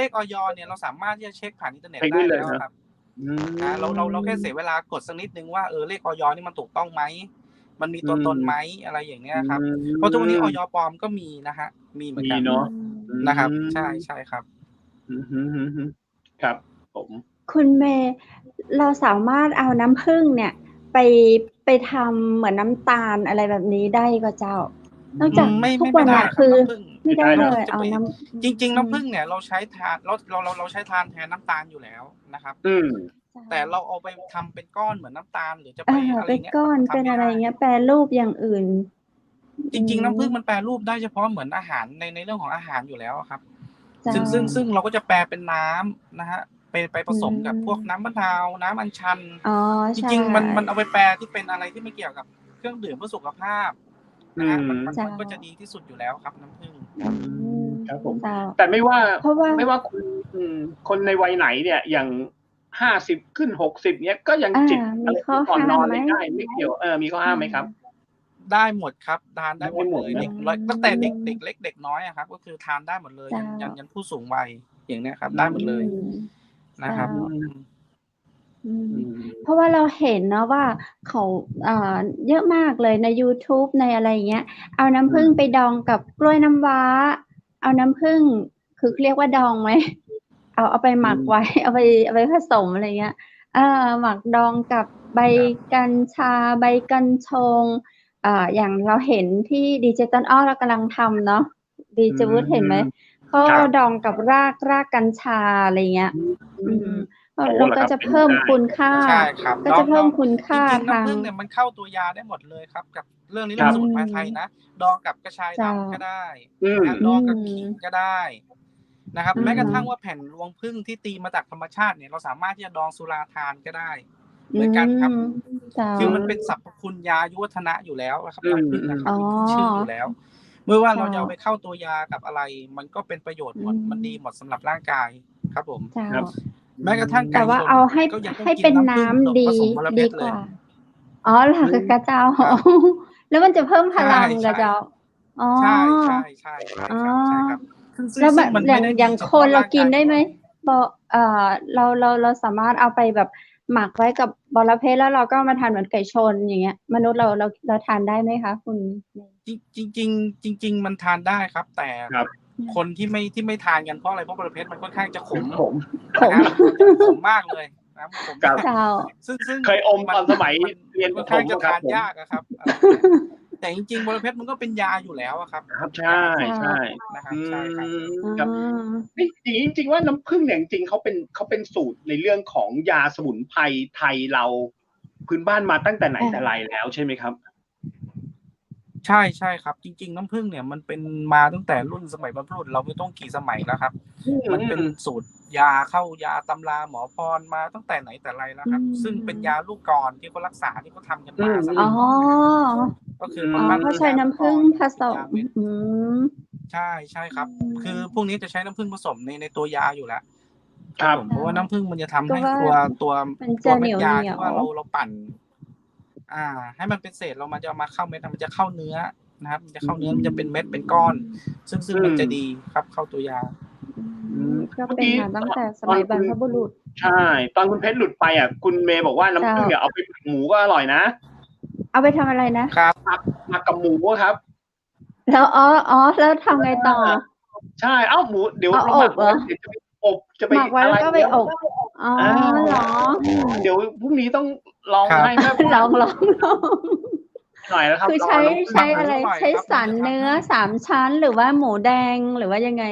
ขอย เนี่ยเราสามารถที่จะเช็คผ่านอินเทอร์เน็ต เช็ค ได้ ได้เลย แล้ว นะ ครับ เราแค่เสียเวลากดสักนิดนึงว่าเลขอย นี่มันถูกต้องไหมมันมีตัวตนไหมอะไรอย่างเงี้ยครับเพราะทุกวันนี้อย ปลอมก็มีนะฮะมีเหมือนกัน มีเนาะ นะครับ ใช่ครับ ครับผม คุณเมย์เราสามารถเอาน้ำผึ้งเนี่ยไปทำเหมือนน้ำตาลอะไรแบบนี้ได้ก็เจ้า นอกจาก ไม่ ทุกวัน ไม่ได้ น่ะ ครับ คือ น้ำผึ้ง ไม่ได้ ไม่ได้ เลย จะ เอา ไป น้ำ จริง ๆ น้ำผึ้งเนี่ยเราใช้ทานเราใช้ทานแทนน้ำตาลอยู่แล้วนะครับ แต่เราเอาไปทำเป็นก้อนเหมือนน้ำตาลหรือจะไปอะไร เป็น เงี้ย ก้อน มัทำ เป็น ไม่ อะไร ได้ เงี้ยแปรรูปอย่างอื่น จริงๆน้ำผึ้งมันแปรรูปได้เฉพาะเหมือนอาหารในเรื่องของอาหารอยู่แล้วอะครับ เจ้า ซึ่งเราก็จะแปลเป็นน้ำนะฮะไปผสมกับพวกน้ำมะนาวน้ำอัญชัน อ๋อ จ ใช่ ริงๆมันเอาไปแปลที่เป็นอะไรที่ไม่เกี่ยวกับเครื่องดื่มเพื่อสุขภาพนะฮะมัน จ้ะ ก็จะดีที่สุดอยู่แล้วครับน้ำผึ้ง ครับผม เจ้า แต่ไม่ว่า เพราะว่า ไม่ว่าคุณคนในวัยไหนเนี่ยอย่าง50ขึ้น60เนี้ยก็ยังจิบ มี อะไร ข้อ ก่อนนอน ห้ามไหม ได้ไม่เกี่ยวมีข้อห้ามไหมครับ ได้หมดครับทานได้หมด ได้หม เล ด ย นะ เด็กตั้งแต่เด็กเล็กเด็กน้อยอะครับ ก็คือทานได้หมดเลย จ้ะ ยันผู้สูงวัยอย่างเนี้ยครับ ได้หมดเลยนะครับ เพราะว่าเราเห็นเนาะว่าเขาเยอะมากเลยใน YouTube ในอะไรอย่างเงี้ย เอาน้ำผึ้งไปดองกับกล้วยน้ำว้า เอาน้ำผึ้งคือเรียกว่าดองไหม เอาไปหมักไว้ เอาไปผสมอะไรเงี้ย หมักดองกับใบกัญชา ใบกัญชง อย่างเราเห็นที่ดีเจต้นอ้อเรากำลังทำเนาะดีเจวุฒิเห็นไหมเขา ครับ เอาดองกับรากกัญชาอะไรเงี้ย เราก็จะเพิ่มคุณค่า ใช่ครับ ก็จะเพิ่มคุณค่า จริงๆ ทาง น้ำผึ้งเนี่ยมันเข้าตัวยาได้หมดเลยครับ กับเรื่องนี้เรื่องสมุนไพรไทยนะดองกับกระชายดำก็ได้นะดองกับขิงก็ได้นะครับ แม้กระทั่งว่าแผ่นรวงผึ้งที่ตีมาจากธรรมชาติเนี่ยเราสามารถที่จะดองสุราทานก็ได้ เหมือนกันครับ คือมันเป็นสรรพคุณยายุวัฒนะอยู่แล้วนะครับน้ำผึ้งนะครับมีชื่ออยู่แล้ว เมื่อว่าเราจะเอาไปเข้าตัวยากับอะไร มันก็เป็นประโยชน์หมดมันดีหมดสำหรับร่างกายครับผม แม้กระทั่ง แต่ว่าเอาให้เป็นน้ำดีดีกว่า อ๋อเหรอกระเจ้า แล้วมันจะเพิ่มพลังกระเจ้า อ๋อ ใช่ครับแล้วแบบอย่างคนเรากินได้ไหมบอกเราสามารถเอาไปแบบหมักไว้กับบอระเพ็ดแล้วเราก็มาทานเหมือนไก่ชนอย่างเงี้ยมนุษย์เราทานได้ไหมคะคุณจริงมันทานได้ครับ แต่คนที่ไม่ทานกันเพราะอะไรเพราะบอระเพ็ดมันค่อนข้างจะขมมากเลยนะขมซึ่งเคยอมตอนสมัยเรียนประถม จะทานยากอะครับแต่จริงๆบอระเพ็ดมันก็เป็นยาอยู่แล้วครับใช่นะครับใช่ครับจริงว่าน้ำผึ้งเนี่ยจริงเขาเป็นสูตรในเรื่องของยาสมุนไพรไทยเราพื้นบ้านมาตั้งแต่ไหนแต่ไรแล้วใช่ไหมครับใช่ครับจริงๆน้ำผึ้งเนี่ยมันเป็นมาตั้งแต่รุ่นสมัยบรรพบุรุษเราไม่ต้องกี่สมัยแล้วครับมันเป็นสูตรยาเข้ายาตำราหมอพรมาตั้งแต่ไหนแต่ไรแล้วครับซึ่งเป็นยาลูกกรที่เขารักษาที่เขาทำกันมาก็คือเขาใช้น้ำผึ้งผสมใช่ครับคือพวกนี้จะใช้น้ำผึ้งผสมในตัวยาอยู่แล้ว ครับ เพราะว่าน้ำผึ้งมันจะทำให้ตัวเม็ดยาที่ว่าเราปั่นให้มันเป็นเศษเรามันจะมาเข้าเม็ดมันจะเข้าเนื้อนะครับมันจะเข้าเนื้อมันจะเป็นเม็ดเป็นก้อนซึ่งมันจะดีครับเข้าตัวยาก็เป็นมาตั้งแต่สมัยบรรพบุรุษใช่ตอนคุณเพชรหลุดไปคุณเมย์บอกว่าน้ำผึ้งเนี่ยเอาไปหมักหมูก็อร่อยนะเอาไปทำอะไรนะครับหมักกับหมูครับแล้วแล้วทำไงต่อใช่หมูเดี๋ยวเราหมักอบจะไปหมักไว้แล้วก็ไปอบเหรอเดี๋ยวพรุ่งนี้ต้องลองให้แม่ลอง หน่อยแล้วครับ คือ ลอง ใช้ เอาน้ำผึ้ง ใช้อะไร อร่อย ใช้ ครับ สัน มันจะ เนื้อ ทำให้ 3 ชั้น หรือว่าหมูแดงหรือว่ายังไง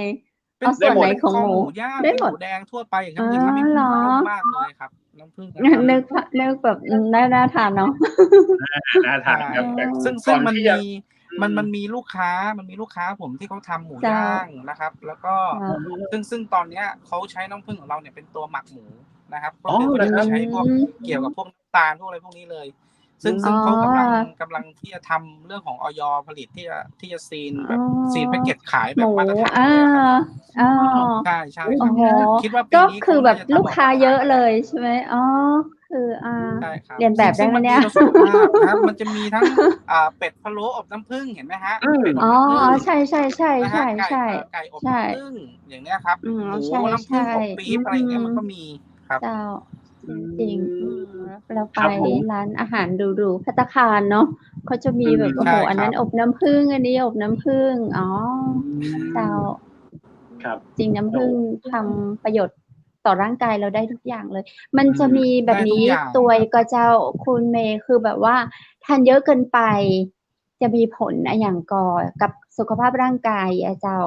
เป็ เอา น ส่วนไหน เป็น ของ คอ ห ห มู มูย่าง ได้ เป็น หม ห ด มูแดงทั่วไปอย่างเงี้ อ๋ ย อ มันจะทำให้ เหรอ นุ่มมากเลยครับ น้ำผึ้งอะ นึก นึก ภ นึกแบบ น่าทานเนาะ น่าทาน ใช่ ครับ แต่ ซึ่ง ก่อน มัน ที่ ม จะ มันมีลูกค้าผมที่เขาทำหมู เจ้า ย่างนะครับ แล้วก็ เจ้า ซึ่งตอนเนี้ยเขาใช้น้ำผึ้งของเราเนี่ยเป็นตัวหมักหมูนะครับ ก็ อ๋อ คือ เหร เขา อครับ จะใช้พวก อืม เกี่ยวกับพวกน้ำตาล พวกอะไรพวกนี้เลย ซึ่ง อ๋อ เขากำลังที่จะทำเรื่องของ อย. ผลิตที่จะซีล แบ อ๋อ บซีลแพ็กเกจขายแบ ห บ มู มาตรฐาน อา เลยอะครับ อ้อ ใช่ โอ้ ๆ ครับ โฮ คิดว่าปี ก็ นี้ คื เขา อแบ น่า บ จะ ลู ทำ ก ออก ค้า มา เย ขาย อะ กัน เล แล้ว ยใช่ไหม? อ๋อ คือ ใช่ครับ เลียนแบ ซึ่ บ ง ได้ ซึ่ง ไหม มัน เนีด่ี ย? ต่อสุขภาพนะครับ มันจะมีทั้ง เป็ดพะโล้อบน้ำผึ้ง เห็นไหมครับ? อืม เป็ดอ อ๋ บ อ น้ำผึ้ง ๆ ใช่ นะคๆ รับ ไก่ ๆ ๆ ไก่อบ ใช่ น้ำผึ้ง อย่างเงี้ยครับ อืม หมู ใช่ น้ำผึ้งอบปี๊บ อะไรอย่างเงี้ย ๆ มันก็มีครับ เจ้า อื จริง ๆ ม เราไปครับผม ร้านอาหารหรู ๆ ภัตตาคารเนาะ เขาจะมีแบบ โอ้ ใช โฮ ่อันนั้นครับ อบน้ำผึ้ง อันนี้อบน้ำผึ้ง อ๋อ เจ้า ครับ จริง น้ำโผอ้ึ้ง โฮ ทำประโยชน์ต่อร่างกายเราได้ทุกอย่างเลย มันจะมีแบ ได้ บ ทุ นี้ กอย่าง ตัวย ครับ ก็เจ้า คุณเมย์ คือแบบว่าทานเยอะเกินไป จะมีผลอะหยังก่อกับสุขภาพร่างกายอะเจ้า?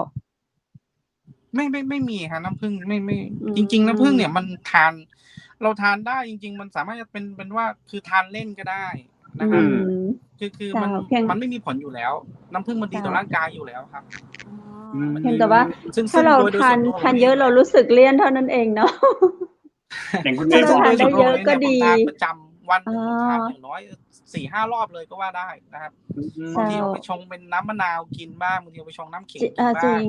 ไม่มีครับ น้ำผึ้ง ไม่ อืจริง ๆ น้ำผึ้งเนี่ย ม มันทาน เราทานได้จริง ๆ มันสามารถจะเป็นว่า คือทานเล่นก็ได้อนะืครับ ม คือ เจ้า มัน เพียง มันไม่มีผลอยู่แล้ว น้ำผึ้งมันดีเจ้า ต่อร่างกายอยู่แล้วครับ อ๋อ อืม มัน เพียงแต่ว่า ซึ่ง ถ้าเรา โดย ทา ส่ น วนตัวผ ทาม น เอ เยอ ง ะ เเนราี่ย รู้สึกเลี่ยนเท่านั้นเอง เนาะ อย่างคุณ ถเม้ า ย์ เรา บอก ทาน โดย ได้ ส่วนตั เยว ผ อะ มเอง ก็ เนี่ย ผม ดี ทานประจำ วันหอ๋อ นึ่งผมทานอย่างน้อย 4-5 รอบเลยก็ว่าได้นะครับ อืเบางทีเอาไป ม ชงเป็นน้ำมะนาวกินบ้าง บางทีเอาไปชงน้ำขิ จ งกินบ้จราิง ง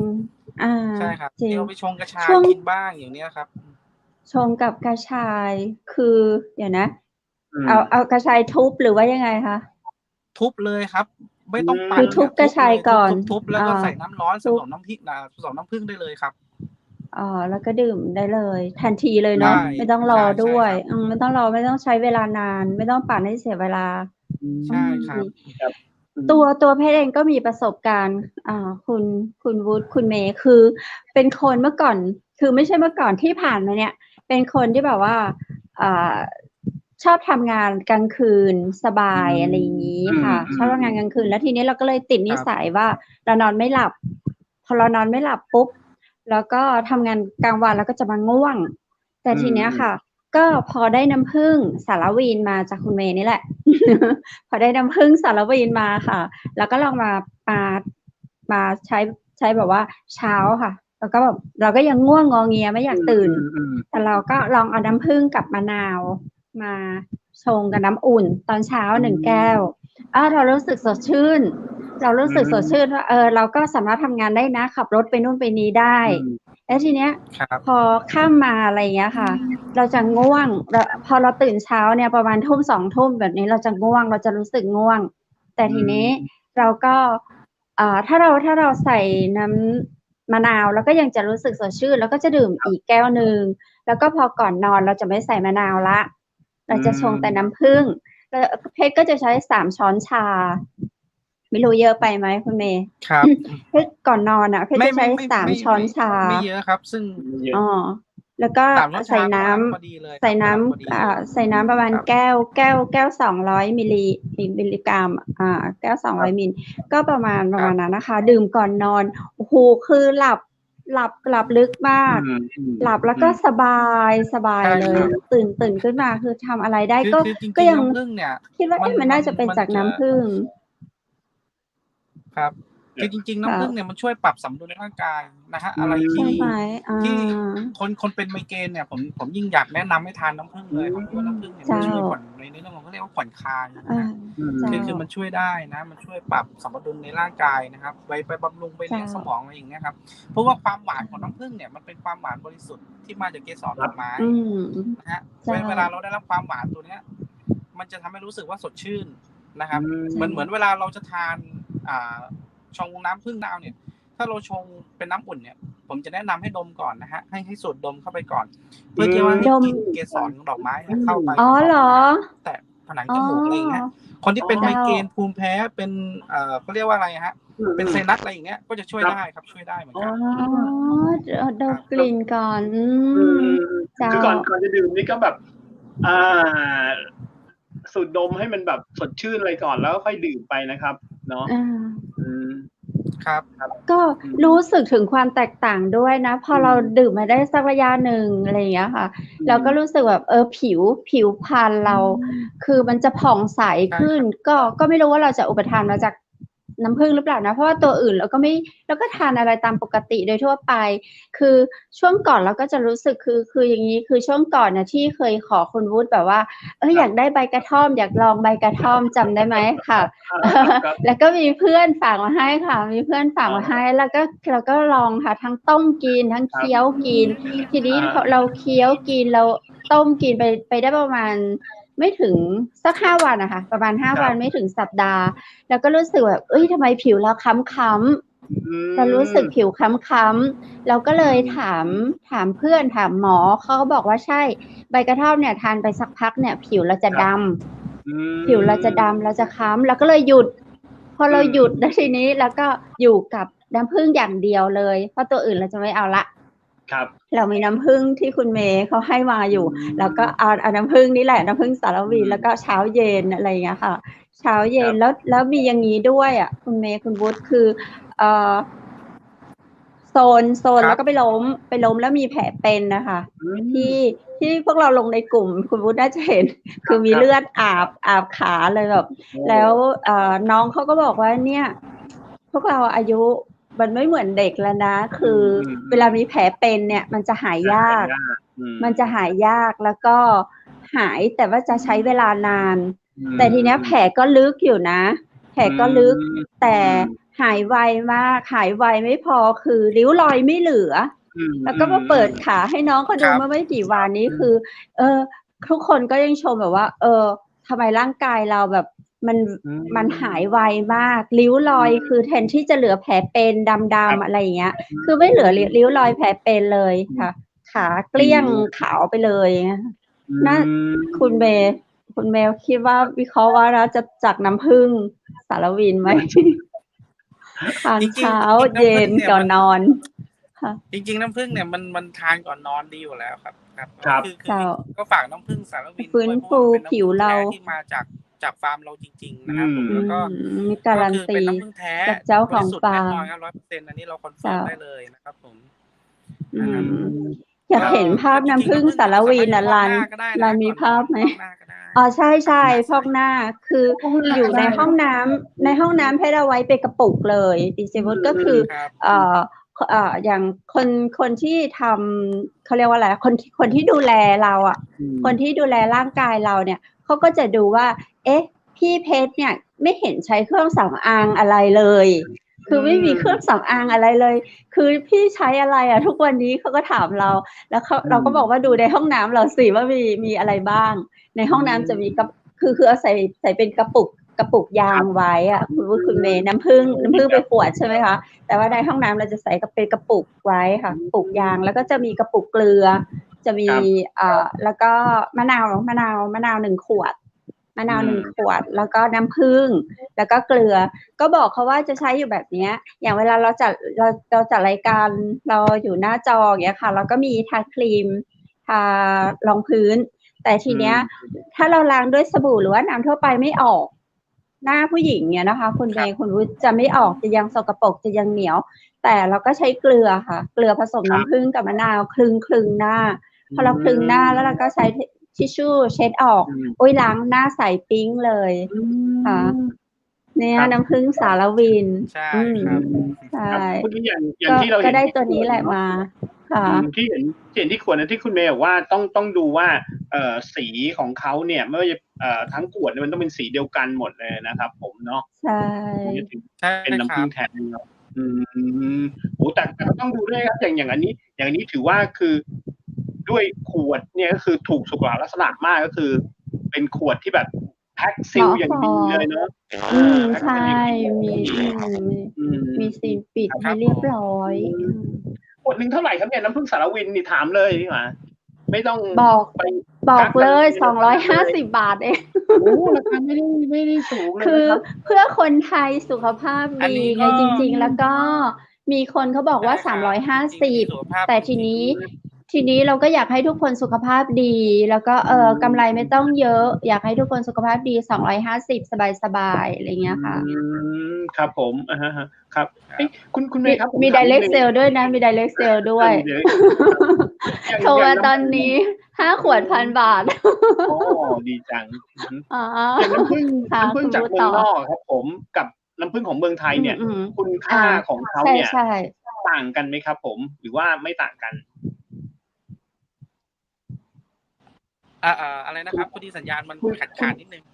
อา ใช่ครับ จริง เอาไปชงกระชาช่วง ยกินบ้าง อย่างเนี้ยครับ ชงกับกระชาย คือ เดี๋ยวนะ อืม เอากระชายทุบหรือว่ายังไงคะ ทุบเลยครับ ไม่ต้องปัค่ืน อทุบ อะ กระชาย เลย ก่อน ทุบ ๆ ๆ แล้วก็ใส่น้ำร้อนผ ทุบ สมน้ำพริก ผสมน้ำผึ้งได้เลยครับ อ๋อ แล้วก็ดื่มได้เลย ทันทีเลยใชเนาะ ่ ไม่ต้องรอใช่ ด้ วย ครับ ไม่ต้องรอ ไม่ต้องใช้เวลานาน ไม่ต้องปั่นให้เสียเวลา อืม ใช่ครับ ครับ อืม ตัวเพชรเองก็มีประสบการณ์ คุณวุฒิ คุณเมย์ คือเป็นคนเมื่อก่อน คือไม่ใช่เมื่อก่อน ที่ผ่านมาเนี่ย เป็นคนที่แบบว่า อ่า ชอบทำงานกลางคืนสบาอืย ม อะไรอย่างงี้อืค่ะ ชอบทำงานม กลางคืน แล้วทีนี้เราก็เลยติดนคิรับ สัยว่า เรานอนไม่หลับ พอเรานอนไม่หลับปุ๊บ แล้วก็ทำงานกลางวันแล้วก็จะมาง่วง แต่อืทีเนี้ยม ค่ะ ก็พอได้น้ำผึ้งสารวีนมาจากคุณเมย์นี่แหละ พอได้น้ำผึ้งสารวีนมาค่ะ แล้วก็ลองมาใช้แบบว่าเช้าค่ะ แล้วก็แบบเราก็ยังง่วงงอเงียไม่อยากตื่น อืม แต่เราก็ลองเอาน้ำผึ้งกับมะนาวมาชงกับน้ำอุ่นตอนเช้า อื1 แก้ว ม เรารู้สึกสดชื่น เรารู้สึกสดชื่อืม นว่า เราก็สามารถทำงานได้นะ ขับรถไปนู่นไปนี่ได้ อืม แล้วทีเนี้ย ครับ พอค่ำมา อะไรอย่างเงี้ยค่ะ เราจะง่วง พอเราตื่นเช้าเนี่ยประมาณ 19:00 20:00 แบบนี้เราจะง่วง เราจะรู้สึกง่วง แต่ทีนี้เราก็ ถ้าเราใส่น้ำมะนาว เราก็ยังจะรู้สึกสดชื่น แล้วก็จะดื่มครับ อีกแก้วหนึ่ง แล้วก็พอก่อนนอนเราจะไม่ใส่มะนาวแล้ว เราจะชงแต่น้ำผึ้ง เพชรก็จะใช้ 3 ช้อนชา ไม่รู้เยอะไปไหมคุณเมย์? ครับ เพชรก่อนนอนอะ เพชรจะใช้ 3 ช้อนชา ไม่เยอะครับ ซึ่ง ไม่เยอะ อ๋อ แล้วก็ 3 ช้อนใส่ ชา ก็น้กำลังพอดีเลยำ ค ใส่ รับ น้กำลังพอดีเลย ำ ใส่น้ำประมาณ ครับ แก้ว 200 มิลลิกรัม แก้ว ครับ 200 มิล ก็ประมาณ ครับ นั้นน่ะค่ะ ดื่มก่อนนอน โอ้โฮ คือหลับลึกมาก อืม หลับแล้วก็สบาย ใช่ เล ค ย รับ ตื่นขึ้นมาคือทำอะไรได้ คือ ก็ คือจ ก็ริง ยั ๆ ง น้ำผึ้งเนี่ย คิดว่า มันน่าจะเป็นจากจะ น้ำผึ้ง ครับ เนคีื่ย อจริง ๆ คน้ำ่ผึ้งะ เนี่ยมันช่วยปรับสมดุลในร่างกายนะครับ อือะไรใช่ ที่ ไหม? ที่คนเป็นไมเกรนเนี่ย ผมยิ่งอยากแนะนำให้ทานน้ำผึ้งเลยครับ เพราะว่าน้ำผึ้งเนี่ย เจ มัน ้า ช่วยผ่อนในเรื่องของ เขาเรียกว่าผ่อนคลายนะครั อืม เจ้า คือมันช่วยได้นะ มันช่วยปรับสมดุลในร่างกายนะครับ ไปบำรุง ไป เจ้า เลี้ยงสมอง อะไรอย่างเงี้ยครับ เพราะว่าความหวานของน้ำผึ้งเนี่ย มันเป็นความหวานบริสุทธิ์ที่มาจากเกสรดอกไม้ อืม นะครับ เจ้า เวลาเราได้รับความหวานตัวเนี้ย มันจะทำให้รู้สึกว่าสดชื่นนะครับ อืม เหมือนเวลาเราจะทาน ชงน้ำผึ้งมะนาวเนี่ย ถ้าเราชงเป็นน้ำอุ่นเนี่ย ผมจะแนะนำให้ดมก่อนนะครับ ให้สูดดมเข้าไปก่อน เพื่อที่ว่าให้ ดม กลิ่นเกสรของดอกไม้เนี่ยเข้าไป อ๋อ กระทบ เหรอ? แตะผนัง อ๋อ จมูก อะไรอย่างเงี้ย คนที่เป็น อ๋อ ไม เจ้า เกรน ภูมิแพ้ เป็น เขาเรียกว่าอะไรอะครับ อื เป็น ม ไซนัส อะไรอย่างเงี้ย ก็จะช่วย ครับ ได้ครับ ช่วยได้เหมือนอ๋อ กัน ดมกลิ่นก่อน อืม เจ้า คือก่อนจะดื่มนี่ก็แบบ สูดดมให้มันแบบสดชื่นเลยก่อนแล้วค่อยดื่มไปนะครับเนาะครับก็รู้สึกถึงความแตกต่างด้วยนะพอเราดื่มมาได้สักระยะหนึ่งอะไรอย่างเงี้ยค่ะเราก็รู้สึกแบบผิวพรรณเราคือมันจะผ่องใสขึ้นก็ไม่รู้ว่าเราจะอุปทานมาจากน้ำผึ้งหรือเปล่านะเพราะว่าตัวอื่นเราก็ทานอะไรตามปกติโดยทั่วไปคือช่วงก่อนเราก็จะรู้สึกคืออย่างนี้คือช่วงก่อนนะที่เคยขอคุณวุฒิแบบว่าอยากได้ใบกระท่อมอยากลองใบกระท่อมจำได้ไหมค่ะแล้วก็มีเพื่อนฝากมาให้ค่ะมีเพื่อนฝากมาให้แล้วก็เราก็ลองค่ะทั้งต้มกินทั้งเคี้ยวกินทีนี้เราเคี้ยวกินเราต้มกินไปได้ประมาณไม่ถึงสัก5 วันนะคะประมาณ5 วันไม่ถึงสัปดาห์แล้วก็รู้สึกแบบทำไมผิวเราค้ำๆเรารู้สึกผิวค้ำๆเราก็เลยถามเพื่อนถามหมอเขาก็บอกว่าใช่ใบกระท่อมเนี่ยทานไปสักพักเนี่ยผิวเราจะดำผิวเราจะดำเราจะค้ำเราก็เลยหยุดพอเราหยุดแล้วทีนี้แล้วก็อยู่กับน้ำผึ้งอย่างเดียวเลยเพราะตัวอื่นเราจะไม่เอาละครับเรามีน้ำผึ้งที่คุณเมย์เขาให้มาอยู่แล้วก็เอาน้ำผึ้งนี่แหละน้ำผึ้งสารวีแล้วก็เช้าเย็นอะไรอย่างเงี้ยค่ะเช้าเย็นแล้วมีอย่างนี้ด้วยอ่ะคุณเมย์คุณวุฒิคือโซนแล้วก็ไปล้มแล้วมีแผลเป็นนะคะที่พวกเราลงในกลุ่มคุณวุฒิน่าจะเห็นคือมีเลือดอาบขาเลยแบบแล้วน้องเขาก็บอกว่าเนี่ยพวกเราอายุมันไม่เหมือนเด็กแล้วนะคือเวลามีแผลเป็นเนี่ยมันจะหายยากแล้วก็หายแต่ว่าจะใช้เวลานานแต่ทีเนี้ยแผลก็ลึกอยู่นะแผลก็ลึกแต่หายไวมากหายไวไม่พอคือริ้วรอยไม่เหลือแล้วก็มาเปิดขาให้น้องเขาดูเมื่อไม่กี่วันนี้คือทุกคนก็ยังชมแบบว่าทำไมร่างกายเราแบบมันหายไวมากริ้วรอยคือแทนที่จะเหลือแผลเป็นดำๆอะไรอย่างเงี้ยคือไม่เหลือริ้วรอยแผลเป็นเลยค่ะขาเกลี้ยงขาวไปเลยน่าคุณเมย์คิดว่าวิเคราะห์ว่าเราจะจากน้ำผึ้งสารวินไหมทานเช้าเย็นก่อนนอนจริงๆน้ำผึ้งเนี่ยมันทานก่อนนอนดีอยู่แล้วครับคือก็ฝากน้ำผึ้งสารวินฟื้นฟูผิวเราที่มาจากฟาร์มเราจริงๆนะครับผมแล้วก็มีการันตีเป็นน้ำผึ้งแท้จากเจ้าของฟาร์ม 100%อันนี้เราคอนเฟิร์มได้เลยนะครับผมอยากเห็นภาพน้ำผึ้งสารวินนะรันมีภาพไหมใช่พอกหน้าคืออยู่ในห้องน้ำให้เราไว้เป็นกระปุกเลยดิจิทัลก็คืออย่างคนที่ทำเขาเรียกว่าอะไรคนที่ดูแลเราอ่ะคนที่ดูแลร่างกายเราเนี่ยเขาก็จะดูว่าพี่เพชรเนี่ยไม่เห็นใช้เครื่องสำอางอะไรเลยคือไม่มีเครื่องสำอางอะไรเลยคือพี่ใช้อะไรอ่ะทุกวันนี้เขาก็ถามเราแล้วเราก็บอกว่าดูในห้องน้ำเราสิว่ามีอะไรบ้างในห้องน้ำจะมีคือเอาใส่เป็นกระปุกยางไว้อ่ะคุณเมย์น้ำผึ้งไปขวดใช่ไหมคะแต่ว่าในห้องน้ำเราจะใส่เป็นกระปุกไว้ค่ะกระปุกยางแล้วก็จะมีกระปุกเกลือจะมีแล้วก็มะนาว1 ขวด1 ขวดแล้วก็น้ำผึ้งแล้วก็เกลือก็บอกเขาว่าจะใช้อยู่แบบนี้อย่างเวลาเราจัดรายการเราอยู่หน้าจออย่างเงี้ยค่ะเราก็มีทาครีมทารองพื้นแต่ทีเนี้ยถ้าเราล้างด้วยสบู่หรือว่าน้ำทั่วไปไม่ออกหน้าผู้หญิงเนี่ยนะคะคุณเมย์คุณวุฒิจะไม่ออกจะยังสกปรกจะยังเหนียวแต่เราก็ใช้เกลือค่ะเกลือผสมน้ำผึ้งกับมะนาวคลึงหน้าพอเราคลึงหน้าแล้วเราก็ใช้ทิชชู่เช็ดออกล้างหน้าใสปิ๊งเลยค่ะเนี่ยน้ำผึ้งสารวินใช่ครับใช่อย่างที่เราเห็นก็ได้ตัวนี้แหละมาค่ะที่เห็นที่ขวดนั้นที่คุณเมย์บอกว่าต้องดูว่าสีของเขาเนี่ยไม่ว่าจะทั้งขวดมันต้องเป็นสีเดียวกันหมดเลยนะครับผมเนาะใช่เป็นน้ำผึ้งแท้เนาะโอ้แต่ต้องดูด้วยครับอย่างอันนี้ถือว่าคือด้วยขวดเนี่ยก็คือถูกสุขลักษณะมากก็คือเป็นขวดที่แบบแพ็คซีลอย่างดีเลยเนาะใช่มีซีลปิดให้เรียบร้อยขวดนึงเท่าไหร่ครับเนี่ยน้ำผึ้งสารวินนี่ถามเลยดีกว่าไม่ต้องบอกเลย250 บาทเองโอ้ราคาไม่ได้สูงเลยคือเพื่อคนไทยสุขภาพดีไงจริงๆแล้วก็มีคนเขาบอกว่า350แต่ทีนี้ ทีนี้เราก็อยากให้ทุกคนสุขภาพดี แล้วก็กำไรไม่ต้องเยอะ อยากให้ทุกคนสุขภาพดี250สบายๆอะไรเงี้ยค่ะ ครับผมครับคุณเมย์ครับ มี direct sale ด้วยนะ มี direct sale ด้วย โทรมาตอนนี้5 ขวด1,000 บาท โอ้ดีจัง อ๋อ อย่างน้ำผึ้ง ค่ะ จากเมืองนอกครับผมกับน้ำผึ้งของเมืองไทยเนี่ยคุณค่าของเขาเนี่ย ใช่ ต่างกันไหมครับผมหรือว่าไม่ต่างกัน อะไรนะครับพอดีสัญญาณมันขาดนิดนึง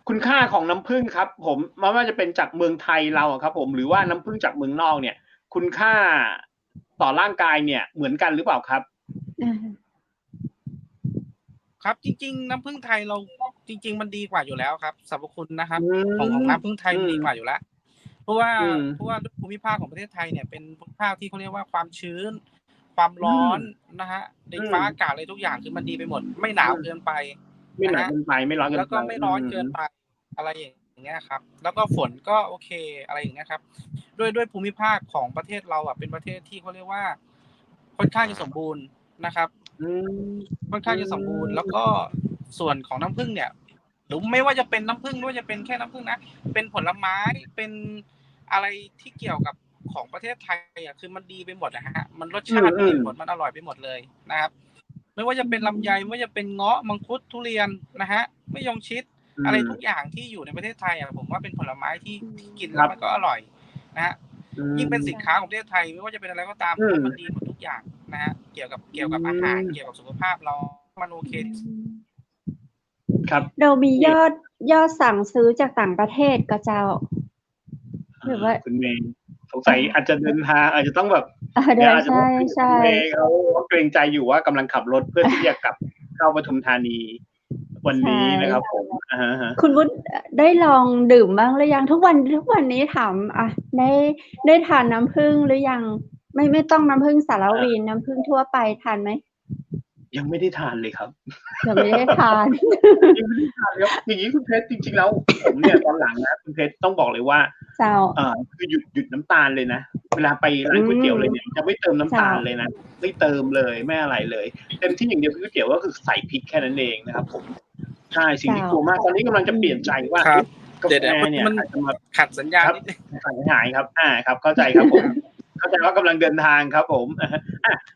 คุณค่าของน้ำผึ้งครับผมไม่ว่าจะเป็นจากเมืองไทยเราครับผมหรือว่าน้ำผึ้งจากเมืองนอกเนี่ย คุณค่าต่อร่างกายเนี่ยเหมือนกันหรือเปล่าครับ ครับจริงๆน้ำผึ้งไทยเราจริงๆมันดีกว่าอยู่แล้วครับสรรพคุณนะครับของน้ำผึ้งไทยมันดีกว่าอยู่แล้วเพราะว่าภูมิภาคของประเทศไทยเนี่ยเป็นภูมิภาคที่เขาเรียกว่าความชื้นความร้อนนะฮะดินฟ้าอากาศอะไรทุกอย่างคือมันดีไปหมดไม่หนาวเกินไป ไม่หนาวเกินไปไม่ร้อนเกินไปแล้วก็ไม่ร้อนเกินไปอะไรอย่างเงี้ยครับแล้วก็ฝนก็โอเคอะไรอย่างเงี้ยครับด้วยภูมิภาคของประเทศเราเป็นประเทศที่เขาเรียกว่าค่อนข้างจะสมบูรณ์นะครับค่อนข้างจะสมบูรณ์แล้วก็ส่วนของน้ำผึ้งเนี่ยหรือไม่ว่าจะเป็นน้ำผึ้งไม่ว่าจะเป็นแค่น้ำผึ้งนะเป็นผลไม้เป็นอะไรที่เกี่ยวกับของประเทศไทยคือมันดีไปหมดนะฮะมันรสชาติดีไปหมดมันอร่อยไปหมดเลยนะครับไม่ว่าจะเป็นลำไยไม่ว่าจะเป็นเงาะมังคุดทุเรียนนะฮะมะยงชิดอะไรทุกอย่างที่อยู่ในประเทศไทยผมว่าเป็นผลไม้ที่กินแล้วมันก็อร่อยนะฮะยิ่งเป็นสินค้าของประเทศไทยไม่ว่าจะเป็นอะไรก็ตามมันดีหมดทุกอย่างนะฮะเกี่ยวกับอาหารเกี่ยวกับสุขภาพเรามันโอเคครับเรามียอดสั่งซื้อจากต่างประเทศก็เจ้าหรือว่าคุณเมย์สงสัยอาจจะเดินทางอาจจะต้องแบบเดี๋ยวอาจจะต้องใช่เขาเกรงใจอยู่ว่ากำลังขับรถเพื่อที่จะกลับเข้าปทุมธานีวันนี้นะครับผมคุณวุฒิได้ลองดื่มบ้างหรือยังทุกวันนี้ถามได้ทานน้ำผึ้งหรือยังไม่ต้องน้ำผึ้งสารวินน้ำผึ้งทั่วไปทานไหมยังไม่ได้ทานเลยครับยังไม่ได้ทานยังไม่ได้ทานแล้วอย่างนี้คุณเพชรจริงๆแล้วผมเนี่ยตอนหลังนะคุณเพชรต้องบอกเลยว่าคือหยุดน้ำตาลเลยนะเวลาไปร้านก๋วยเตี๋ยวเลยเนี่ยจะไม่เติมน้ำตาลเลยนะไม่เติมเลยไม่อะไรเลยเต็มที่อย่างเดียวก๋วยเตี๋ยวก็คือใส่พริกแค่นั้นเองนะครับผมใช่สิ่งที่กลัวมากตอนนี้กำลังจะเปลี่ยนใจว่ากาแฟเนี่ยอาจจะมาขัดสัญญาณนิดนึงหายครับครับเข้าใจครับผมเข้าใจว่ากำลังเดินทางครับผม